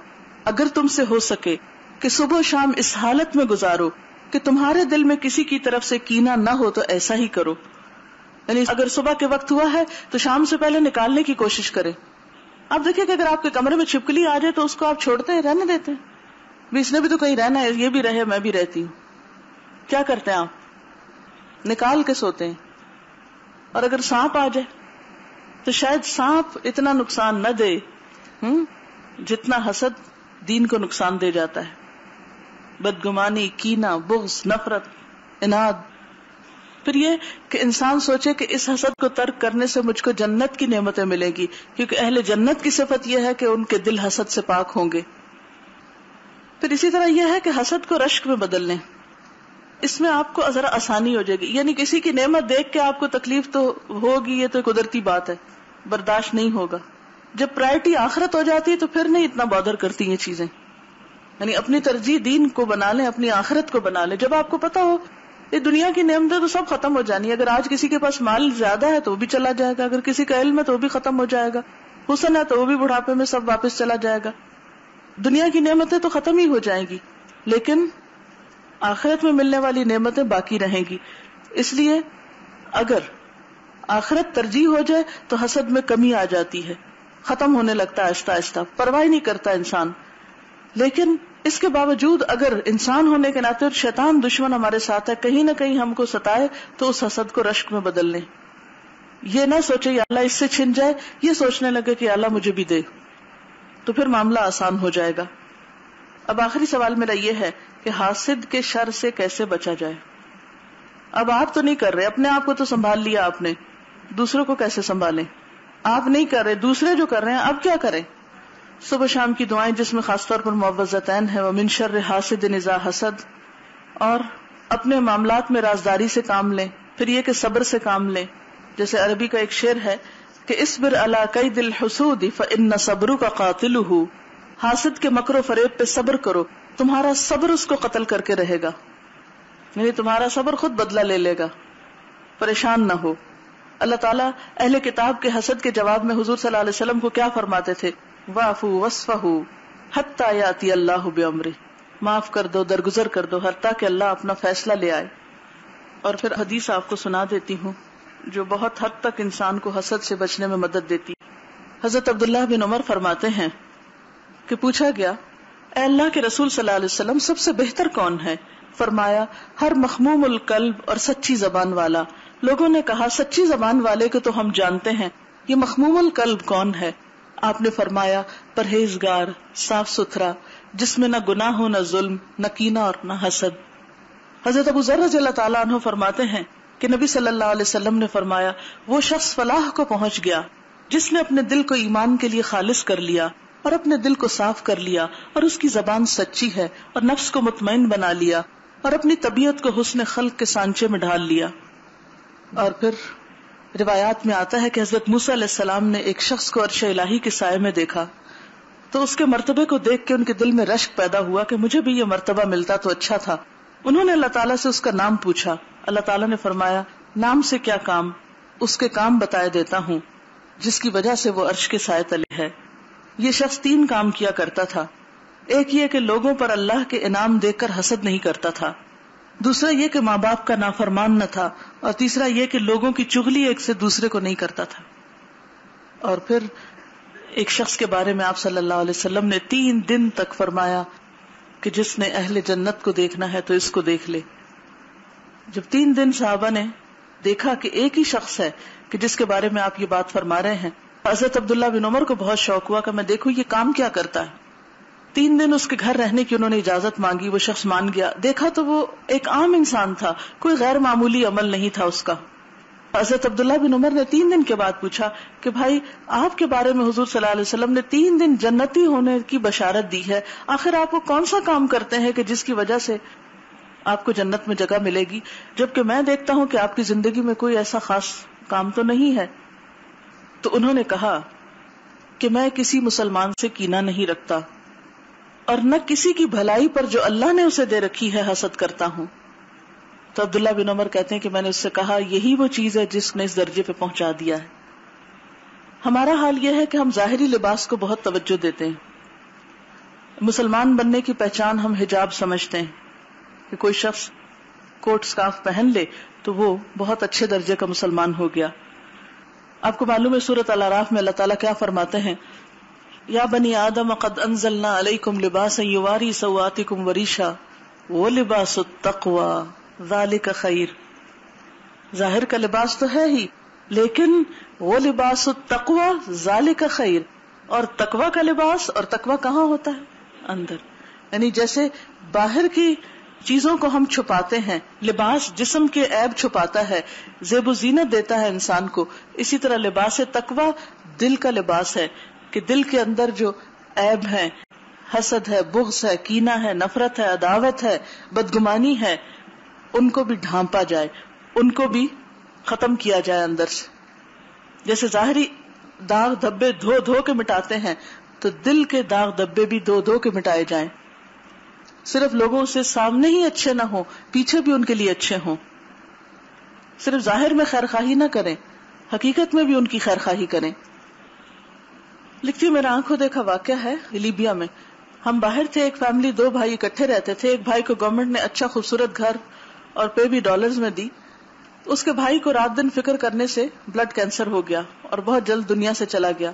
[SPEAKER 1] اگر تم سے ہو سکے کہ صبح و شام اس حالت میں گزارو کہ تمہارے دل میں کسی کی طرف سے کینہ نہ ہو تو ایسا ہی کرو. یعنی اگر صبح کے وقت ہوا ہے تو شام سے پہلے نکالنے کی کوشش کرے. آپ دیکھیں کہ اگر آپ کے کمرے میں چھپکلی آ جائے تو اس کو آپ چھوڑتے ہیں، رہنے دیتے ہیں؟ بھی اس نے بھی تو کہیں رہنا ہے، یہ بھی رہے میں بھی رہتی ہوں. کیا کرتے ہیں آپ؟ نکال کے سوتے ہیں. اور اگر سانپ آ جائے تو شاید سانپ اتنا نقصان نہ دے جتنا حسد دین کو نقصان دے جاتا ہے. بدگمانی، کینہ، بغض، نفرت، اناد. پھر یہ کہ انسان سوچے کہ اس حسد کو ترک کرنے سے مجھ کو جنت کی نعمتیں ملیں گی، کیونکہ اہل جنت کی صفت یہ ہے کہ ان کے دل حسد سے پاک ہوں گے. پھر اسی طرح یہ ہے کہ حسد کو رشک میں بدل لیں. اس میں آپ کو ذرا آسانی ہو جائے گی. یعنی کسی کی نعمت دیکھ کے آپ کو تکلیف تو ہوگی، یہ تو قدرتی بات ہے، برداشت نہیں ہوگا. جب پرائرٹی آخرت ہو جاتی ہے تو پھر نہیں اتنا بادر کرتی یہ چیزیں. یعنی اپنی ترجیح دین کو بنا لیں، اپنی آخرت کو بنا لیں. جب آپ کو پتا ہو یہ دنیا کی نعمتیں تو سب ختم ہو جانی. اگر آج کسی کے پاس مال زیادہ ہے تو وہ بھی چلا جائے گا، اگر کسی کا علم ہے تو وہ بھی ختم ہو جائے گا، حسن ہے تو وہ بھی بڑھاپے میں سب واپس چلا جائے گا. دنیا کی نعمتیں تو ختم ہی ہو جائیں گی، لیکن آخرت میں ملنے والی نعمتیں باقی رہیں گی. اس لیے اگر آخرت ترجیح ہو جائے تو حسد میں کمی آ جاتی ہے، ختم ہونے لگتا ہے آہستہ آہستہ، پرواہ نہیں کرتا انسان. لیکن اس کے باوجود اگر انسان ہونے کے ناطے اور شیطان دشمن ہمارے ساتھ ہے، کہیں نہ کہیں ہم کو ستائے تو اس حسد کو رشک میں بدل لیں. یہ نہ سوچے یا اللہ اس سے چھن جائے، یہ سوچنے لگے کہ اللہ مجھے بھی دے، تو پھر معاملہ آسان ہو جائے گا. اب آخری سوال میرا یہ ہے کہ حاسد کے شر سے کیسے بچا جائے. اب آپ تو نہیں کر رہے، اپنے آپ کو تو سنبھال لیا آپ نے، دوسروں کو کیسے سنبھالیں؟ آپ نہیں کر رہے، دوسرے جو کر رہے ہیں اب کیا کریں؟ صبح شام کی دعائیں جس میں خاص طور پر معوذتین ہے، ومن شر حاسد اذا حسد، اور اپنے معاملات میں رازداری سے کام لیں. پھر یہ کہ صبر سے کام لیں. جیسے عربی کا ایک شعر ہے کہ اصبر علی کید الحسود فان صبرک قاتلہ، حاسد کے مکر و فریب پہ صبر کرو، تمہارا صبر اس کو قتل کر کے رہے گا. یعنی تمہارا صبر خود بدلہ لے لے گا. پریشان نہ ہو. اللہ تعالیٰ اہل کتاب کے حسد کے جواب میں حضور صلی اللہ علیہ وسلم کو کیا فرماتے تھے؟ وَاعْفُوا وَاصْفَحُوا حَتَّى يَأْتِيَ اللَّهُ بِأَمْرِهِ، معاف کر دو، درگزر کر دو، حتیٰ کہ اللہ اپنا فیصلہ لے آئے. اور پھر حدیث آپ کو سنا دیتی ہوں جو بہت حد تک انسان کو حسد سے بچنے میں مدد دیتی. حضرت عبداللہ بن عمر فرماتے ہیں کہ پوچھا گیا، اے اللہ کے رسول صلی اللہ علیہ وسلم سب سے بہتر کون ہے؟ فرمایا، ہر مخموم القلب اور سچی زبان والا. لوگوں نے کہا، سچی زبان والے کو تو ہم جانتے ہیں، یہ مخموم القلب کون ہے؟ آپ نے فرمایا پرہیزگار، صاف ستھرا، جس میں نہ گناہ ہو، نہ ظلم، نہ کینہ اور نہ حسد۔ حضرت ابو ذر رضی اللہ تعالیٰ عنہ فرماتے ہیں کہ نبی صلی اللہ علیہ وسلم نے فرمایا وہ شخص فلاح کو پہنچ گیا جس نے اپنے دل کو ایمان کے لیے خالص کر لیا اور اپنے دل کو صاف کر لیا اور اس کی زبان سچی ہے اور نفس کو مطمئن بنا لیا اور اپنی طبیعت کو حسن خلق کے سانچے میں ڈھال لیا۔ اور پھر روایات میں آتا ہے کہ حضرت موسیٰ علیہ السلام نے ایک شخص کو عرش الہی کے سائے میں دیکھا تو اس کے مرتبے کو دیکھ کے ان کے دل میں رشک پیدا ہوا کہ مجھے بھی یہ مرتبہ ملتا تو اچھا تھا۔ انہوں نے اللہ تعالیٰ سے اس کا نام پوچھا۔ اللہ تعالیٰ نے فرمایا نام سے کیا کام، اس کے کام بتائے دیتا ہوں جس کی وجہ سے وہ عرش کے سائے تلے ہے۔ یہ شخص 3 کام کیا کرتا تھا۔ ایک یہ کہ لوگوں پر اللہ کے انعام دیکھ کر حسد نہیں کرتا تھا، دوسرا یہ کہ ماں باپ کا نافرمان نہ تھا، اور تیسرا یہ کہ لوگوں کی چغلی ایک سے دوسرے کو نہیں کرتا تھا۔ اور پھر ایک شخص کے بارے میں آپ صلی اللہ علیہ وسلم نے 3 دن تک فرمایا کہ جس نے اہل جنت کو دیکھنا ہے تو اس کو دیکھ لے۔ جب 3 دن صحابہ نے دیکھا کہ ایک ہی شخص ہے کہ جس کے بارے میں آپ یہ بات فرما رہے ہیں، حضرت عبداللہ بن عمر کو بہت شوق ہوا کہ میں دیکھوں یہ کام کیا کرتا ہے۔ 3 دن اس کے گھر رہنے کی انہوں نے اجازت مانگی، وہ شخص مان گیا۔ دیکھا تو وہ ایک عام انسان تھا، کوئی غیر معمولی عمل نہیں تھا اس کا۔ حضرت عبداللہ بن عمر نے 3 دن کے بعد پوچھا کہ بھائی آپ کے بارے میں حضور صلی اللہ علیہ وسلم نے 3 دن جنتی ہونے کی بشارت دی ہے، آخر آپ وہ کون سا کام کرتے ہیں کہ جس کی وجہ سے آپ کو جنت میں جگہ ملے گی، جبکہ میں دیکھتا ہوں کہ آپ کی زندگی میں کوئی ایسا خاص کام تو نہیں ہے۔ تو انہوں نے کہا کہ میں کسی مسلمان سے کینہ نہیں رکھتا اور نہ کسی کی بھلائی پر جو اللہ نے اسے دے رکھی ہے حسد کرتا ہوں۔ تو عبداللہ بن عمر کہتے ہیں کہ میں نے اس سے کہا یہی وہ چیز ہے جس نے اس درجے پہ پہنچا دیا ہے۔ ہمارا حال یہ ہے کہ ہم ظاہری لباس کو بہت توجہ دیتے ہیں۔ مسلمان بننے کی پہچان ہم حجاب سمجھتے ہیں کہ کوئی شخص کوٹ سکارف پہن لے تو وہ بہت اچھے درجے کا مسلمان ہو گیا۔ آپ کو معلوم ہے سورۃ الاعراف میں اللہ تعالیٰ کیا فرماتے ہیں، یا بنی آدم قد انزلنا علیکم لباسا یواری سوآتکم وریشا ولباس التقوی ذالک خیر۔ ظاہر کا لباس تو ہے ہی، لیکن وہ لباس التقوی ذالک خیر، اور تقوی کا لباس، اور تقوی کہاں ہوتا ہے؟ اندر۔ یعنی جیسے باہر کی چیزوں کو ہم چھپاتے ہیں، لباس جسم کے عیب چھپاتا ہے، زیب و زینت دیتا ہے انسان کو، اسی طرح لباس تقوی دل کا لباس ہے کہ دل کے اندر جو عیب ہے، حسد ہے، بغض ہے، کینہ ہے، نفرت ہے، عداوت ہے، بدگمانی ہے، ان کو بھی ڈھانپا جائے، ان کو بھی ختم کیا جائے اندر سے۔ جیسے ظاہری داغ دھبے دھو دھو کے مٹاتے ہیں تو دل کے داغ دھبے بھی دھو دھو کے مٹائے جائیں۔ صرف لوگوں سے سامنے ہی اچھے نہ ہوں، پیچھے بھی ان کے لیے اچھے ہوں۔ صرف ظاہر میں خیرخواہی نہ کریں، حقیقت میں بھی ان کی خیرخواہی کریں۔ لکھتی میرا آنکھوں دیکھا واقعہ ہے لیبیا میں۔ ہم باہر تھے، ایک فیملی 2 بھائی اکٹھے رہتے تھے۔ ایک بھائی کو گورنمنٹ نے اچھا خوبصورت گھر اور پے بھی ڈالرز میں دی۔ اس کے بھائی کو رات دن فکر کرنے سے بلڈ کینسر ہو گیا اور بہت جلد دنیا سے چلا گیا۔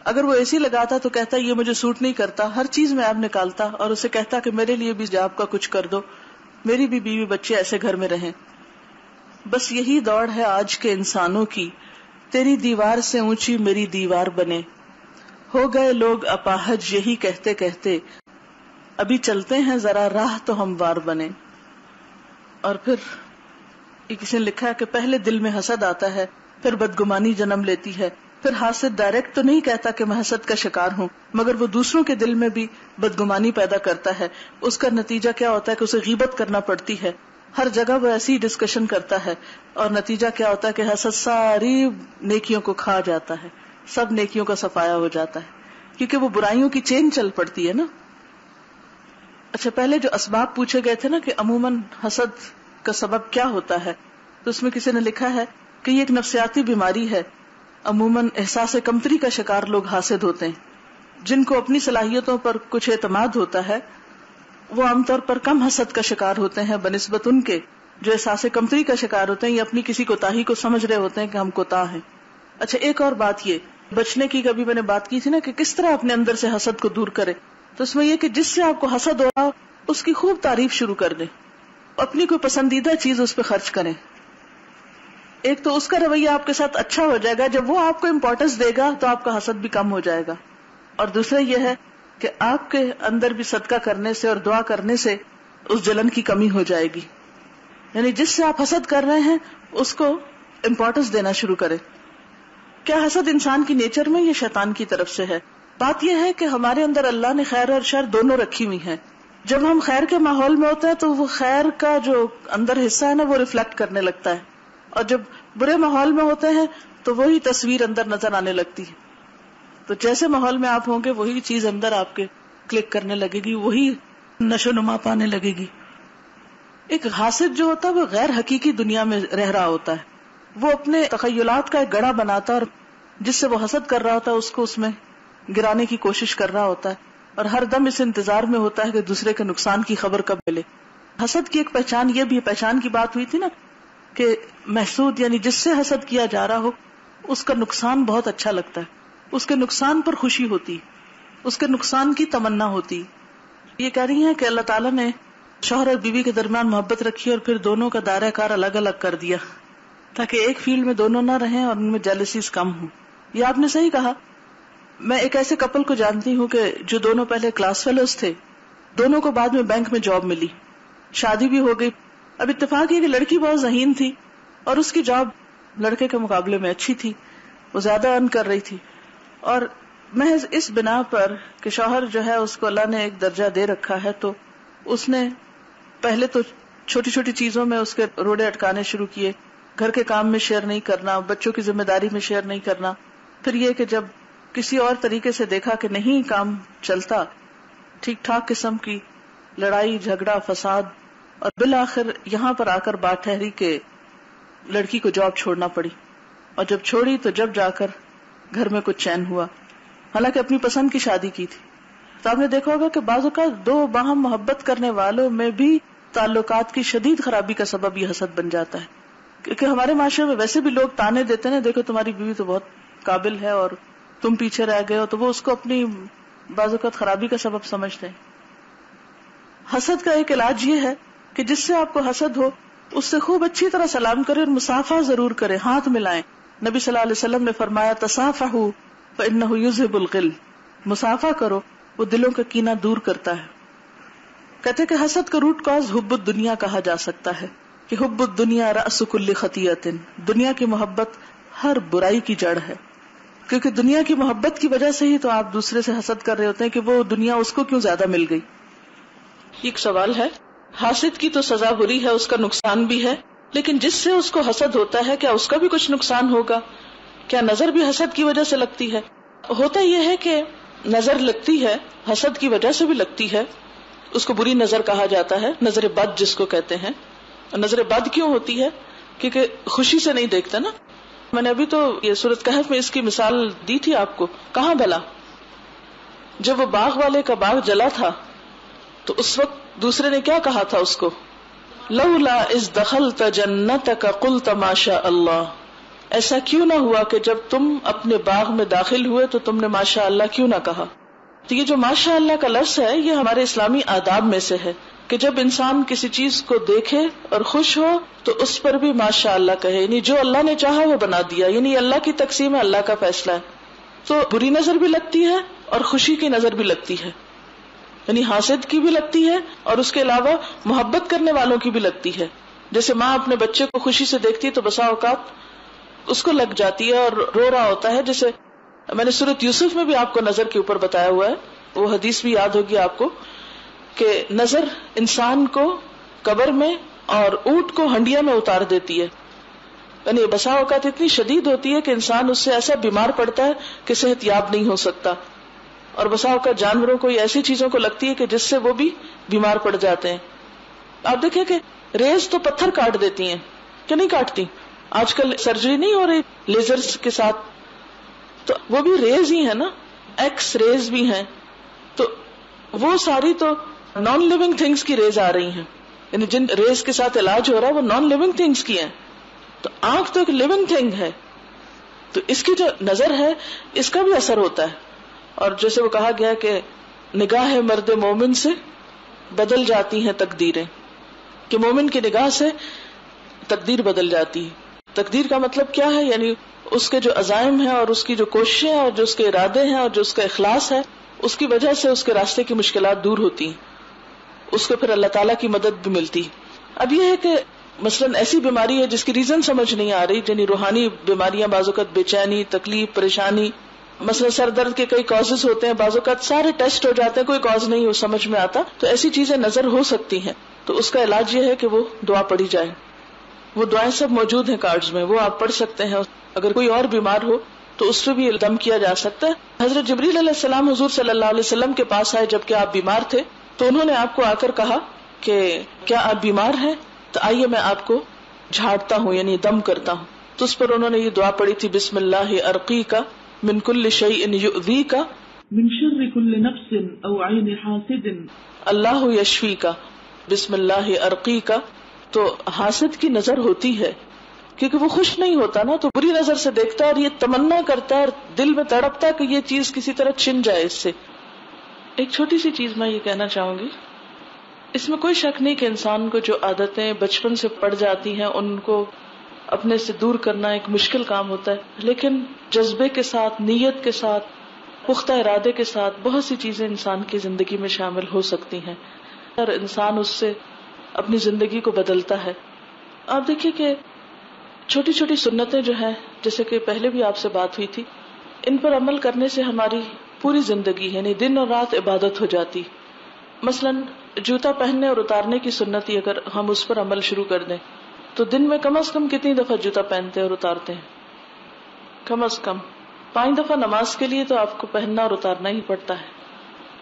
[SPEAKER 1] اگر وہ AC لگاتا تو کہتا یہ مجھے سوٹ نہیں کرتا، ہر چیز میں ایب نکالتا اور اسے کہتا کہ میرے لیے بھی آپ کا کچھ کر دو، میری بھی بیوی بچے ایسے گھر میں رہیں۔ بس یہی دوڑ ہے آج کے انسانوں کی، تیری دیوار سے اونچی میری دیوار بنے۔ ہو گئے لوگ اپاہج یہی کہتے کہتے، ابھی چلتے ہیں ذرا راہ تو ہموار بنے۔ اور پھر کسی نے لکھا ہے کہ پہلے دل میں حسد آتا ہے، پھر بدگمانی جنم لیتی ہے، پھر حاسد ڈائریکٹ تو نہیں کہتا کہ میں حسد کا شکار ہوں، مگر وہ دوسروں کے دل میں بھی بدگمانی پیدا کرتا ہے۔ اس کا نتیجہ کیا ہوتا ہے کہ اسے غیبت کرنا پڑتی ہے، ہر جگہ وہ ایسی ڈسکشن کرتا ہے، اور نتیجہ کیا ہوتا ہے کہ حسد ساری نیکیوں کو کھا جاتا ہے، سب نیکیوں کا صفایا ہو جاتا ہے، کیونکہ وہ برائیوں کی چین چل پڑتی ہے نا۔ اچھا، پہلے جو اسباب پوچھے گئے تھے نا کہ عموماً حسد کا سبب کیا ہوتا ہے، تو اس میں کسی نے لکھا ہے کہ یہ ایک نفسیاتی بیماری ہے۔ عموماً احساس کمتری کا شکار لوگ حاسد ہوتے ہیں۔ جن کو اپنی صلاحیتوں پر کچھ اعتماد ہوتا ہے وہ عام طور پر کم حسد کا شکار ہوتے ہیں بنسبت ان کے جو احساس کمتری کا شکار ہوتے ہیں یا اپنی کسی کوتاہی کو سمجھ رہے ہوتے ہیں کہ ہم کوتاہ ہیں۔ اچھا، ایک اور بات یہ بچنے کی کبھی میں نے بات کی تھی نا کہ کس طرح اپنے اندر سے حسد کو دور کرے، تو اس میں یہ کہ جس سے آپ کو حسد ہو رہا اس کی خوب تعریف شروع کر دیں، اپنی کوئی پسندیدہ چیز اس پہ خرچ کریں۔ ایک تو اس کا رویہ آپ کے ساتھ اچھا ہو جائے گا، جب وہ آپ کو امپورٹنس دے گا تو آپ کا حسد بھی کم ہو جائے گا. اور دوسرا یہ ہے کہ آپ کے اندر بھی صدقہ کرنے سے اور دعا کرنے سے اس جلن کی کمی ہو جائے گی. یعنی جس سے آپ حسد کر رہے ہیں اس کو امپورٹنس دینا شروع کریں. کیا حسد انسان کی نیچر میں یا شیطان کی طرف سے ہے؟ بات یہ ہے کہ ہمارے اندر اللہ نے خیر اور شر دونوں رکھی ہوئی ہیں. جب ہم خیر کے ماحول میں ہوتے ہیں تو وہ خیر کا جو اندر حصہ ہے نا وہ ریفلیکٹ کرنے لگتا ہے، اور جب برے ماحول میں ہوتے ہیں تو وہی تصویر اندر نظر آنے لگتی ہے. تو جیسے ماحول میں آپ ہوں گے وہی چیز اندر آپ کے کلک کرنے لگے گی، وہی نشو نما پانے لگے گی. ایک حاسد جو ہوتا ہے وہ غیر حقیقی دنیا میں رہ رہا ہوتا ہے. وہ اپنے تخیلات کا ایک گڑھا بناتا ہے اور جس سے وہ حسد کر رہا ہوتا ہے اس کو اس میں گرانے کی کوشش کر رہا ہوتا ہے، اور ہر دم اس انتظار میں ہوتا ہے کہ دوسرے کے نقصان کی خبر کب ملے. حسد کی ایک پہچان یہ بھی ہے، پہچان کی بات ہوئی تھی نا کہ محسود یعنی جس سے حسد کیا جا رہا ہو اس کا نقصان بہت اچھا لگتا ہے، اس کے نقصان پر خوشی ہوتی، اس کے نقصان کی تمنا ہوتی. یہ کہہ رہی ہیں کہ اللہ تعالیٰ نے شوہر اور بیوی کے درمیان محبت رکھی اور پھر دونوں کا دائرہ کار الگ الگ کر دیا تاکہ ایک فیلڈ میں دونوں نہ رہیں اور ان میں جیلسیز کم ہوں. یہ آپ نے صحیح کہا. میں ایک ایسے کپل کو جانتی ہوں کہ جو دونوں پہلے کلاس فیلوز تھے، دونوں کو بعد میں بینک میں جاب ملی، شادی بھی ہو گئی. اب اتفاق یہ کہ لڑکی بہت ذہین تھی اور اس کی جاب لڑکے کے مقابلے میں اچھی تھی، وہ زیادہ ارن کر رہی تھی، اور محض اس بنا پر کہ شوہر جو ہے اس کو اللہ نے ایک درجہ دے رکھا ہے تو اس نے پہلے تو چھوٹی چھوٹی چیزوں میں اس کے روڑے اٹکانے شروع کیے. گھر کے کام میں شیئر نہیں کرنا، بچوں کی ذمہ داری میں شیئر نہیں کرنا. پھر یہ کہ جب کسی اور طریقے سے دیکھا کہ نہیں کام چلتا، ٹھیک ٹھاک قسم کی لڑائی جھگڑا فساد، اور بالآخر یہاں پر آ کر بات ٹھہری کہ لڑکی کو جاب چھوڑنا پڑی. اور جب چھوڑی تو جب جا کر گھر میں کچھ چین ہوا، حالانکہ اپنی پسند کی شادی کی تھی. تو آپ نے دیکھا ہوگا کہ بعض اوقات دو باہم محبت کرنے والوں میں بھی تعلقات کی شدید خرابی کا سبب یہ حسد بن جاتا ہے. کیونکہ ہمارے معاشرے میں ویسے بھی لوگ تانے دیتے ہیں، دیکھو تمہاری بیوی تو بہت قابل ہے اور تم پیچھے رہ گئے ہو، تو وہ اس کو اپنی بعض اوقات خرابی کا سبب سمجھتے ہیں. حسد کا ایک علاج یہ ہے کہ جس سے آپ کو حسد ہو اس سے خوب اچھی طرح سلام کرے اور مصافحہ ضرور کرے، ہاتھ ملائیں. نبی صلی اللہ علیہ وسلم نے فرمایا تصافحوا فإنه يذهب الغل، مصافحہ کرو، وہ دلوں کا کینہ دور کرتا ہے. کہتے کہ حسد کا روٹ کاز حب الدنیا کہا جا سکتا ہے کہ حب الدنیا رأس کل خطیئۃ، دنیا کی محبت ہر برائی کی جڑ ہے. کیونکہ دنیا کی محبت کی وجہ سے ہی تو آپ دوسرے سے حسد کر رہے ہوتے ہیں کہ وہ دنیا اس کو کیوں زیادہ مل گئی. ایک سوال ہے، حاسد کی تو سزا بری ہے، اس کا نقصان بھی ہے، لیکن جس سے اس کو حسد ہوتا ہے کیا اس کا بھی کچھ نقصان ہوگا؟ کیا نظر بھی حسد کی وجہ سے لگتی ہے؟ ہوتا یہ ہے کہ نظر لگتی ہے، حسد کی وجہ سے بھی لگتی ہے. اس کو بری نظر کہا جاتا ہے، نظر بد جس کو کہتے ہیں. نظر بد کیوں ہوتی ہے؟ کیونکہ خوشی سے نہیں دیکھتا نا. میں نے ابھی تو یہ سورۃ کہف میں اس کی مثال دی تھی آپ کو. کہاں بھلا جب وہ باغ والے کا باغ جلا تھا تو اس وقت دوسرے نے کیا کہا تھا اس کو؟ لولا اذ دخلت جنتک قلت ما شاء اللہ، ایسا کیوں نہ ہوا کہ جب تم اپنے باغ میں داخل ہوئے تو تم نے ماشاء اللہ کیوں نہ کہا. تو یہ جو ماشاء اللہ کا لفظ ہے یہ ہمارے اسلامی آداب میں سے ہے کہ جب انسان کسی چیز کو دیکھے اور خوش ہو تو اس پر بھی ماشاء اللہ کہے. یعنی جو اللہ نے چاہا وہ بنا دیا، یعنی اللہ کی تقسیم ہے، اللہ کا فیصلہ ہے. تو بری نظر بھی لگتی ہے اور خوشی کی نظر بھی لگتی ہے، یعنی حاسد کی بھی لگتی ہے اور اس کے علاوہ محبت کرنے والوں کی بھی لگتی ہے. جیسے ماں اپنے بچے کو خوشی سے دیکھتی ہے تو بسا اوقات اس کو لگ جاتی ہے اور رو رہا ہوتا ہے. جیسے میں نے سورۃ یوسف میں بھی آپ کو نظر کے اوپر بتایا ہوا ہے، وہ حدیث بھی یاد ہوگی آپ کو کہ نظر انسان کو قبر میں اور اونٹ کو ہنڈیا میں اتار دیتی ہے. یعنی بسا اوقات اتنی شدید ہوتی ہے کہ انسان اس سے ایسا بیمار پڑتا ہے کہ صحت یاب نہیں ہو سکتا. اور بسا اوقات جانوروں کو ایسی چیزوں کو لگتی ہے کہ جس سے وہ بھی بیمار پڑ جاتے ہیں. آپ دیکھیں کہ ریز تو پتھر کاٹ دیتی ہیں کہ نہیں کاٹتی. آج کل سرجری نہیں ہو رہی لیزرز کے ساتھ، تو وہ بھی ریز ہی ہے نا، ایکس ریز بھی ہیں. تو وہ ساری تو نان لیونگ تھنگس کی ریز آ رہی ہیں، یعنی جن ریز کے ساتھ علاج ہو رہا ہے وہ نان لیونگ تھنگس کی ہیں. تو آنکھ تو ایک لیونگ تھنگ ہے، تو اس کی جو نظر ہے اس کا بھی اثر ہوتا ہے. اور جیسے وہ کہا گیا کہ نگاہ مرد مومن سے بدل جاتی ہیں تقدیریں، کہ مومن کی نگاہ سے تقدیر بدل جاتی ہے. تقدیر کا مطلب کیا ہے؟ یعنی اس کے جو عزائم ہیں اور اس کی جو کوششیں ہیں اور جو اس کے ارادے ہیں اور جو اس کا اخلاص ہے، اس کی وجہ سے اس کے راستے کی مشکلات دور ہوتی ہیں، اس کو پھر اللہ تعالیٰ کی مدد بھی ملتی. اب یہ ہے کہ مثلاً ایسی بیماری ہے جس کی ریزن سمجھ نہیں آ رہی، یعنی روحانی بیماریاں، بعض اوقات بے چینی، تکلیف، پریشانی، مثلا سر درد کے کئی کازز ہوتے ہیں، بعض اوقات سارے ٹیسٹ ہو جاتے ہیں، کوئی کاز نہیں وہ سمجھ میں آتا، تو ایسی چیزیں نظر ہو سکتی ہیں. تو اس کا علاج یہ ہے کہ وہ دعا پڑھی جائے. وہ دعائیں سب موجود ہیں کارڈز میں، وہ آپ پڑھ سکتے ہیں. اگر کوئی اور بیمار ہو تو اس پہ بھی دم کیا جا سکتا ہے. حضرت جبریل علیہ السلام حضور صلی اللہ علیہ وسلم کے پاس آئے جبکہ آپ بیمار تھے، تو انہوں نے آپ کو آ کر کہا کہ کیا آپ بیمار ہیں؟ تو آئیے میں آپ کو جھاڑتا ہوں، یعنی دم کرتا ہوں. تو اس پر انہوں نے یہ دعا پڑھی تھی، بسم اللہ ارقیک من کل شیء یؤذیک من شر کل نفس او عین حاسد اللہ یشفیک. بسم اللہ ارقیک، تو حاسد کی نظر ہوتی ہے کیونکہ وہ خوش نہیں ہوتا نا، تو بری نظر سے دیکھتا ہے اور یہ تمنا کرتا ہے اور دل میں تڑپتا ہے کہ یہ چیز کسی طرح چھن جائے اس سے. ایک چھوٹی سی چیز میں یہ کہنا چاہوں گی، اس میں کوئی شک نہیں کہ انسان کو جو عادتیں بچپن سے پڑ جاتی ہیں ان کو اپنے سے دور کرنا ایک مشکل کام ہوتا ہے، لیکن جذبے کے ساتھ، نیت کے ساتھ، پختہ ارادے کے ساتھ بہت سی چیزیں انسان کی زندگی میں شامل ہو سکتی ہیں اور انسان اس سے اپنی زندگی کو بدلتا ہے. آپ دیکھیے کہ چھوٹی چھوٹی سنتیں جو ہیں، جیسے کہ پہلے بھی آپ سے بات ہوئی تھی، ان پر عمل کرنے سے ہماری پوری زندگی یعنی دن اور رات عبادت ہو جاتی. مثلاً جوتا پہننے اور اتارنے کی سنتی اگر ہم اس پر عمل شروع کر دیں تو دن میں کم از کم کتنی دفعہ جوتا پہنتے اور اتارتے ہیں؟ کم از کم 5 دفعہ نماز کے لیے تو آپ کو پہننا اور اتارنا ہی پڑتا ہے.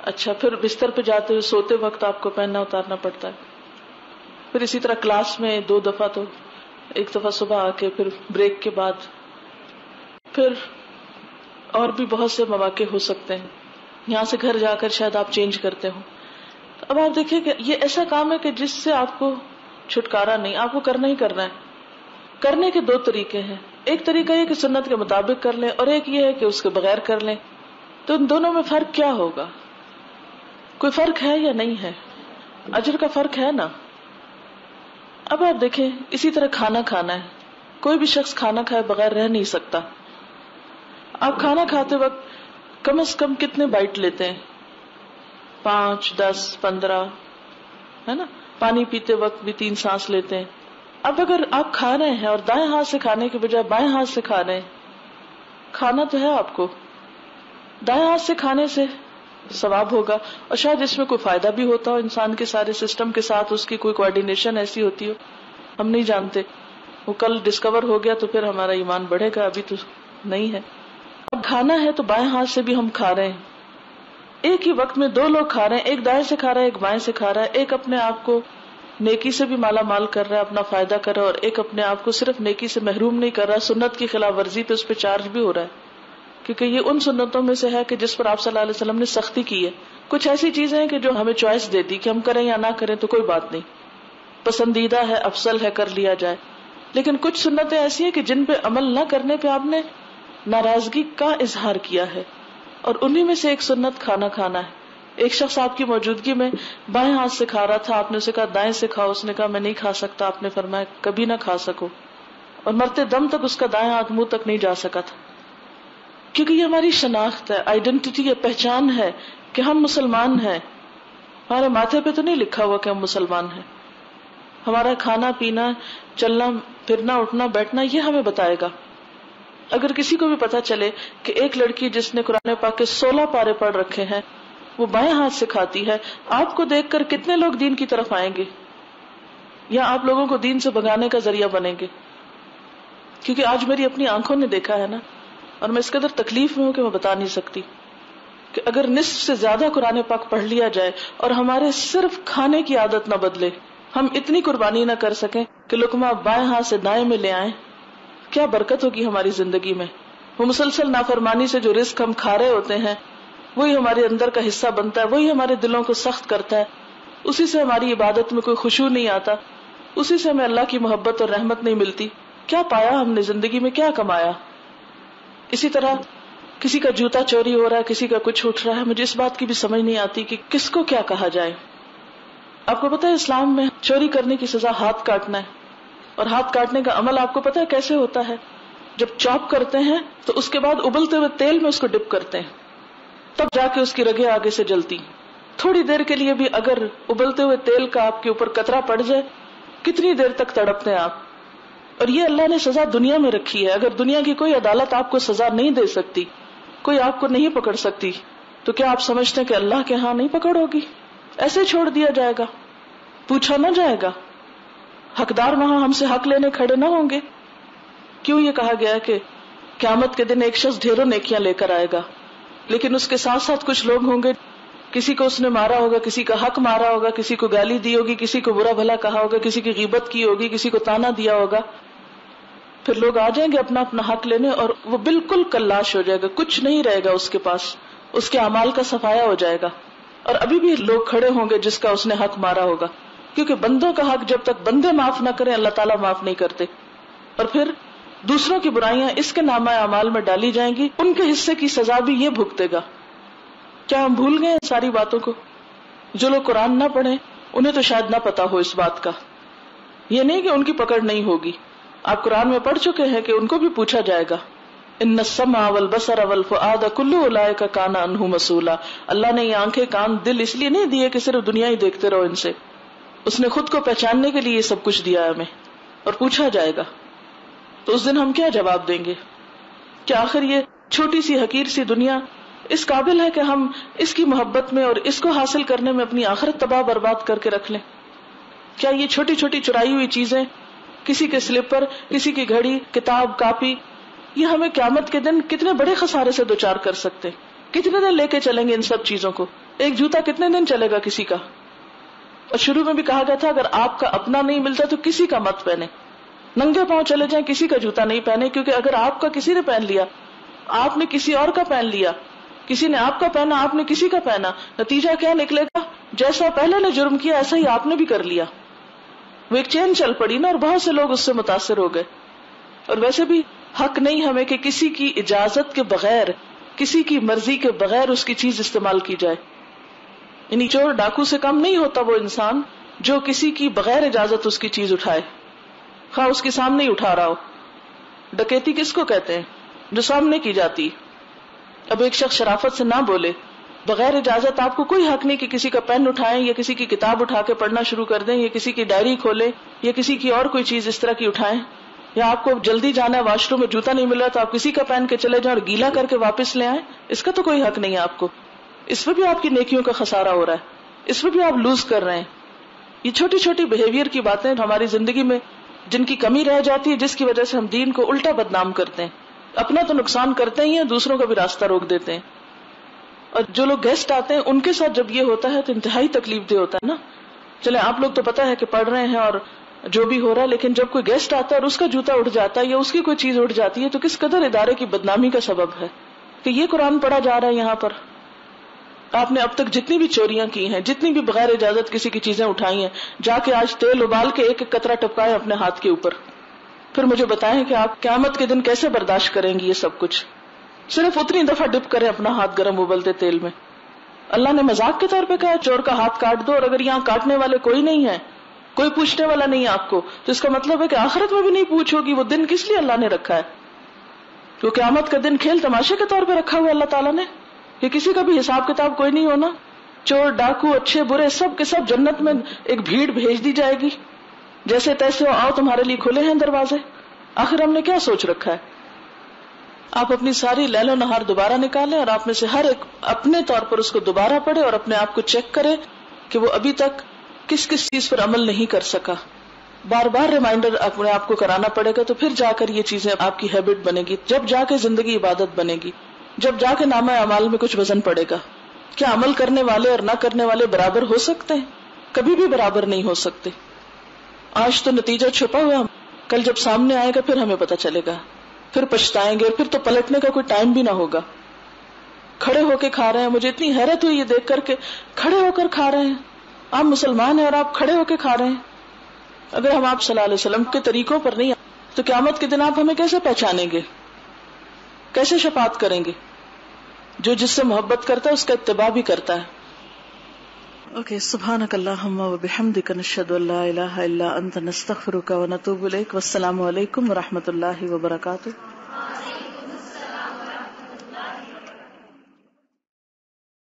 [SPEAKER 1] اچھا، پھر بستر پہ جاتے ہوئے سوتے وقت آپ کو پہننا اتارنا پڑتا ہے. پھر اسی طرح کلاس میں 2 دفعہ، تو 1 دفعہ صبح آ کے، پھر بریک کے بعد، پھر اور بھی بہت سے مواقع ہو سکتے ہیں. یہاں سے گھر جا کر شاید آپ چینج کرتے ہو. اب آپ دیکھیں کہ یہ ایسا کام ہے کہ جس سے آپ کو چھٹکارا نہیں، آپ کو کرنا ہی کرنا ہے. کرنے کے 2 طریقے ہیں. ایک طریقہ یہ کہ سنت کے مطابق کر لیں، اور ایک یہ ہے کہ اس کے بغیر کر لیں. تو ان دونوں میں فرق کیا ہوگا؟ کوئی فرق ہے یا نہیں ہے؟ اجر کا فرق ہے نا. اب آپ دیکھیں، اسی طرح کھانا کھانا ہے. کوئی بھی شخص کھانا کھائے بغیر رہ نہیں سکتا. آپ کھانا کھاتے وقت کم از کم کتنے بائٹ لیتے ہیں؟ 5، 10، 15، ہے نا. پانی پیتے وقت بھی 3 سانس لیتے ہیں. اب اگر آپ کھا رہے ہیں اور دائیں ہاتھ سے کھانے کے بجائے بائیں ہاتھ سے کھا رہے ہیں، کھانا تو ہے آپ کو، دائیں ہاتھ سے کھانے سے ثواب ہوگا، اور شاید اس میں کوئی فائدہ بھی ہوتا ہو انسان کے سارے سسٹم کے ساتھ، اس کی کوئی کوارڈینیشن ایسی ہوتی ہو، ہم نہیں جانتے. وہ کل ڈسکور ہو گیا تو پھر ہمارا ایمان بڑھے گا، ابھی تو نہیں ہے. اب کھانا ہے تو بائیں ہاتھ سے بھی ہم کھا رہے ہیں. ایک ہی وقت میں 2 لوگ کھا رہے ہیں، ایک دائیں سے کھا رہا ہے، ایک بائیں سے کھا رہا ہے. ایک اپنے آپ کو نیکی سے بھی مالا مال کر رہا ہے، اپنا فائدہ کر رہا ہے، اور ایک اپنے آپ کو صرف نیکی سے محروم نہیں کر رہا، سنت کی خلاف ورزی پہ اس پہ چارج بھی ہو رہا ہے. کیونکہ یہ ان سنتوں میں سے ہے کہ جس پر آپ صلی اللہ علیہ وسلم نے سختی کی ہے. کچھ ایسی چیزیں ہیں کہ جو ہمیں چوائس دیتی کہ ہم کریں یا نہ کریں تو کوئی بات نہیں، پسندیدہ ہے، افضل ہے، کر لیا جائے. لیکن کچھ سنتیں ایسی ہیں کہ جن پہ عمل نہ کرنے پہ آپ نے ناراضگی کا اظہار کیا ہے، اور انہی میں سے ایک سنت کھانا کھانا ہے. ایک شخص آپ کی موجودگی میں بائیں ہاتھ سے کھا رہا تھا، آپ نے اسے کہا دائیں سے کھاؤ، اس نے کہا میں نہیں کھا سکتا. آپ نے فرمایا کبھی نہ کھا سکو، اور مرتے دم تک اس کا دائیں ہاتھ منہ تک نہیں جا سکا تھا. کیونکہ یہ ہماری شناخت ہے، آئیڈینٹی ہے، پہچان ہے کہ ہم مسلمان ہیں. ہمارے ماتھے پہ تو نہیں لکھا ہوا کہ ہم مسلمان ہیں. ہمارا کھانا پینا، چلنا پھرنا، اٹھنا بیٹھنا یہ ہمیں بتائے گا. اگر کسی کو بھی پتا چلے کہ ایک لڑکی جس نے قرآن پاک کے 16 پارے پڑھ رکھے ہیں وہ بائیں ہاتھ سے کھاتی ہے، آپ کو دیکھ کر کتنے لوگ دین کی طرف آئیں گے، یا آپ لوگوں کو دین سے بھگانے کا ذریعہ بنیں گے. کیونکہ آج میری اپنی آنکھوں نے دیکھا ہے نا، اور میں اس قدر تکلیف میں ہوں کہ میں بتا نہیں سکتی کہ اگر نصف سے زیادہ قرآن پاک پڑھ لیا جائے اور ہمارے صرف کھانے کی عادت نہ بدلے، ہم اتنی قربانی نہ کر سکیں کہ لقمہ بائیں ہاتھ سے دائیں میں لے آئیں، کیا برکت ہوگی ہماری زندگی میں. وہ مسلسل نافرمانی سے جو رزق ہم کھا رہے ہوتے ہیں وہی ہمارے اندر کا حصہ بنتا ہے، وہی ہمارے دلوں کو سخت کرتا ہے، اسی سے ہماری عبادت میں کوئی خشوع نہیں آتا، اسی سے ہمیں اللہ کی محبت اور رحمت نہیں ملتی. کیا پایا ہم نے زندگی میں، کیا کمایا. اسی طرح کسی کا جوتا چوری ہو رہا ہے، کسی کا کچھ اٹھ رہا ہے، مجھے اس بات کی بھی سمجھ نہیں آتی کہ کس کو کیا کہا جائے. آپ کو پتا ہے اسلام میں چوری کرنے کی سزا ہاتھ کاٹنا ہے، اور ہاتھ کاٹنے کا عمل آپ کو پتا ہے کیسے ہوتا ہے؟ جب چاپ کرتے ہیں تو اس کے بعد ابلتے ہوئے تیل میں اس کو ڈپ کرتے ہیں، تب جا کے اس کی رگیں آگے سے جلتی. تھوڑی دیر کے لیے بھی اگر ابلتے ہوئے تیل کا آپ کے اوپر قطرہ پڑ جائے، کتنی دیر تک تڑپتے ہیں آپ. اور یہ اللہ نے سزا دنیا میں رکھی ہے. اگر دنیا کی کوئی عدالت آپ کو سزا نہیں دے سکتی، کوئی آپ کو نہیں پکڑ سکتی، تو کیا آپ سمجھتے ہیں کہ اللہ کے ہاں نہیں پکڑ ہوگی؟ ایسے چھوڑ دیا جائے گا، پوچھا نہ جائے گا، حقدار وہاں ہم سے حق لینے کھڑے نہ ہوں گے؟ کیوں یہ کہا گیا کہ قیامت کے دن ایک شخص ڈھیروں نیکیاں لے کر آئے گا، لیکن اس کے ساتھ ساتھ کچھ لوگ ہوں گے، کسی کو اس نے مارا ہوگا، کسی کا حق مارا ہوگا، کسی کو گالی دی ہوگی، کسی کو برا بھلا کہا ہوگا، کسی کی غیبت کی ہوگی، کسی کو تانا دیا ہوگا. پھر لوگ آ جائیں گے اپنا اپنا حق لینے، اور وہ بالکل کلاش ہو جائے گا، کچھ نہیں رہے گا اس کے پاس، اس کے اعمال کا صفایا ہو جائے گا. اور ابھی بھی لوگ کھڑے ہوں گے جس کا اس نے حق مارا ہوگا، کیونکہ بندوں کا حق جب تک بندے معاف نہ کریں اللہ تعالیٰ معاف نہیں کرتے. اور پھر دوسروں کی برائیاں اس کے نامہ اعمال میں ڈالی جائیں گی، ان کے حصے کی سزا بھی یہ بھگتے گا. کیا ہم بھول گئے ساری باتوں کو؟ جو لوگ قرآن نہ پڑھیں انہیں تو شاید نہ پتا ہو اس بات کا. یہ نہیں کہ ان کی پکڑ نہیں ہوگی، آپ قرآن میں پڑھ چکے ہیں کہ ان کو بھی پوچھا جائے گا. ان السمع والبصر والفؤاد کل اولئک کان عنہ مسئولا. اللہ نے یہ آنکھیں، کان، دل اس لیے نہیں دیے کہ صرف دنیا ہی دیکھتے رہو ان سے. اس نے خود کو پہچاننے کے لیے یہ سب کچھ دیا ہمیں، اور پوچھا جائے گا. تو اس دن ہم کیا جواب دیں گے؟ کیا آخر یہ چھوٹی سی حقیر سی دنیا اس قابل ہے کہ ہم اس کی محبت میں اور اس کو حاصل کرنے میں اپنی آخرت تباہ برباد کر کے رکھ لیں؟ کیا یہ چھوٹی چھوٹی چرائی ہوئی چیزیں، کسی کے سلیپر، کسی کی گھڑی، کتاب، کاپی، یہ ہمیں قیامت کے دن کتنے بڑے خسارے سے دوچار کر سکتے؟ کتنے دن لے کے چلیں گے ان سب چیزوں کو؟ ایک جوتا کتنے دن چلے گا کسی کا؟ اور شروع میں بھی کہا گیا تھا اگر آپ کا اپنا نہیں ملتا تو کسی کا مت پہنے، ننگے پاؤں چلے جائیں، کسی کا جوتا نہیں پہنے، کیونکہ اگر آپ کا کسی نے پہن لیا، آپ نے کسی اور کا پہن لیا، کسی نے آپ کا پہنا، آپ نے کسی کا پہنا، نتیجہ کیا نکلے گا؟ جیسا پہلے نے جرم کیا ایسا ہی آپ نے بھی کر لیا. وہ ایک چین چل پڑی نا، اور بہت سے لوگ اس سے متاثر ہو گئے. اور ویسے بھی حق نہیں ہمیں کہ کسی کی اجازت کے بغیر، کسی کی مرضی کے بغیر اس کی چیز استعمال کی جائے. یعنی چور ڈاکو سے کم نہیں ہوتا وہ انسان جو کسی کی بغیر اجازت اس کی چیز اٹھائے، خواہ اس کے سامنے ہی اٹھا رہا ہو. ڈکیتی کس کو کہتے ہیں؟ جو سامنے کی جاتی. اب ایک شخص شرافت سے نہ بولے، بغیر اجازت آپ کو کوئی حق نہیں کہ کسی کا پین اٹھائیں، یا کسی کی کتاب اٹھا کے پڑھنا شروع کر دیں، یا کسی کی ڈائری کھولیں، یا کسی کی اور کوئی چیز اس طرح کی اٹھائیں. یا آپ کو جلدی جانا ہے، واش روم میں جوتا نہیں مل رہا تو آپ کسی کا پہن کے چلے جائیں اور گیلا کر کے واپس لے آئیں. اس کا تو کوئی حق نہیں ہے آپ کو. اس میں بھی آپ کی نیکیوں کا خسارہ ہو رہا ہے، اس میں بھی آپ لوز کر رہے ہیں. یہ چھوٹی چھوٹی بہیویئر کی باتیں ہماری زندگی میں جن کی کمی رہ جاتی ہے، جس کی وجہ سے ہم دین کو الٹا بدنام کرتے ہیں. اپنا تو نقصان کرتے ہی ہیں، دوسروں کا بھی راستہ روک دیتے ہیں. اور جو لوگ گیسٹ آتے ہیں ان کے ساتھ جب یہ ہوتا ہے تو انتہائی تکلیف دہ ہوتا ہے نا. چلے آپ لوگ تو پتا ہے کہ پڑھ رہے ہیں اور جو بھی ہو رہا ہے، لیکن جب کوئی گیسٹ آتا ہے اور اس کا جوتا اٹھ جاتا ہے یا اس کی کوئی چیز اٹھ جاتی ہے تو کس قدر ادارے کی بدنامی کا سبب ہے کہ یہ قرآن پڑھا جا رہا ہے یہاں پر. آپ نے اب تک جتنی بھی چوریاں کی ہیں، جتنی بھی بغیر اجازت کسی کی چیزیں اٹھائی ہیں، جا کے آج تیل ابال کے ایک ایک قطرہ ٹپکائیں اپنے ہاتھ کے اوپر. پھر مجھے بتائیں کہ آپ قیامت کے دن کیسے برداشت کریں گی یہ سب کچھ؟ صرف اتنی دفعہ ڈپ کریں اپنا ہاتھ گرم ابلتے تیل میں. اللہ نے مذاق کے طور پہ کہا چور کا ہاتھ کاٹ دو، اور اگر یہاں کاٹنے والے کوئی نہیں ہے، کوئی پوچھنے والا نہیں ہے آپ کو، تو اس کا مطلب ہے کہ آخرت میں بھی نہیں پوچھو گی. وہ دن کس لیے اللہ نے رکھا ہے؟ تو قیامت کا دن کھیل تماشے کے طور پہ رکھا ہوا اللہ تعالیٰ نے کہ کسی کا بھی حساب کتاب کوئی نہیں ہونا. چور ڈاکو اچھے برے سب کے سب جنت میں ایک بھیڑ بھیج دی جائے گی، جیسے تیسے آؤ تمہارے لیے کھلے ہیں دروازے. آخر ہم نے کیا سوچ رکھا ہے؟ آپ اپنی ساری لیل و نہار دوبارہ نکالیں اور آپ میں سے ہر ایک اپنے طور پر اس کو دوبارہ پڑھے اور اپنے آپ کو چیک کرے کہ وہ ابھی تک کس کس چیز پر عمل نہیں کر سکا. بار بار ریمائنڈر اپنے آپ کو کرانا پڑے گا، تو پھر جا کر یہ چیزیں آپ کی ہیبٹ بنے گی، جب جا کے زندگی عبادت بنے گی، جب جا کے نامہ اعمال میں کچھ وزن پڑے گا. کیا عمل کرنے والے اور نہ کرنے والے برابر ہو سکتے ہیں؟ کبھی بھی برابر نہیں ہو سکتے. آج تو نتیجہ چھپا ہوا، کل جب سامنے آئے گا پھر ہمیں پتہ چلے گا، پھر پچھتائیں گے، پھر تو پلٹنے کا کوئی ٹائم بھی نہ ہوگا. کھڑے ہو کے کھا رہے ہیں، مجھے اتنی حیرت ہوئی یہ دیکھ کر کے کھڑے ہو کر کھا رہے ہیں. آپ مسلمان ہیں اور آپ کھڑے ہو کے کھا رہے ہیں. اگر ہم آپ صلی اللہ علیہ وسلم کے طریقوں پر نہیں تو قیامت کے دن آپ ہمیں کیسے پہچانیں گے؟ کیسے شفاعت کریں گے؟ جو جس سے محبت کرتا ہے اس کا اتباع بھی کرتا ہے. اوکے، سبحانک اللہم و بحمدک، نشہد ان لا الہ الا انت، نستغفرک و نتوب الیک۔ والسلام علیکم و رحمۃ اللہ وبرکاتہ۔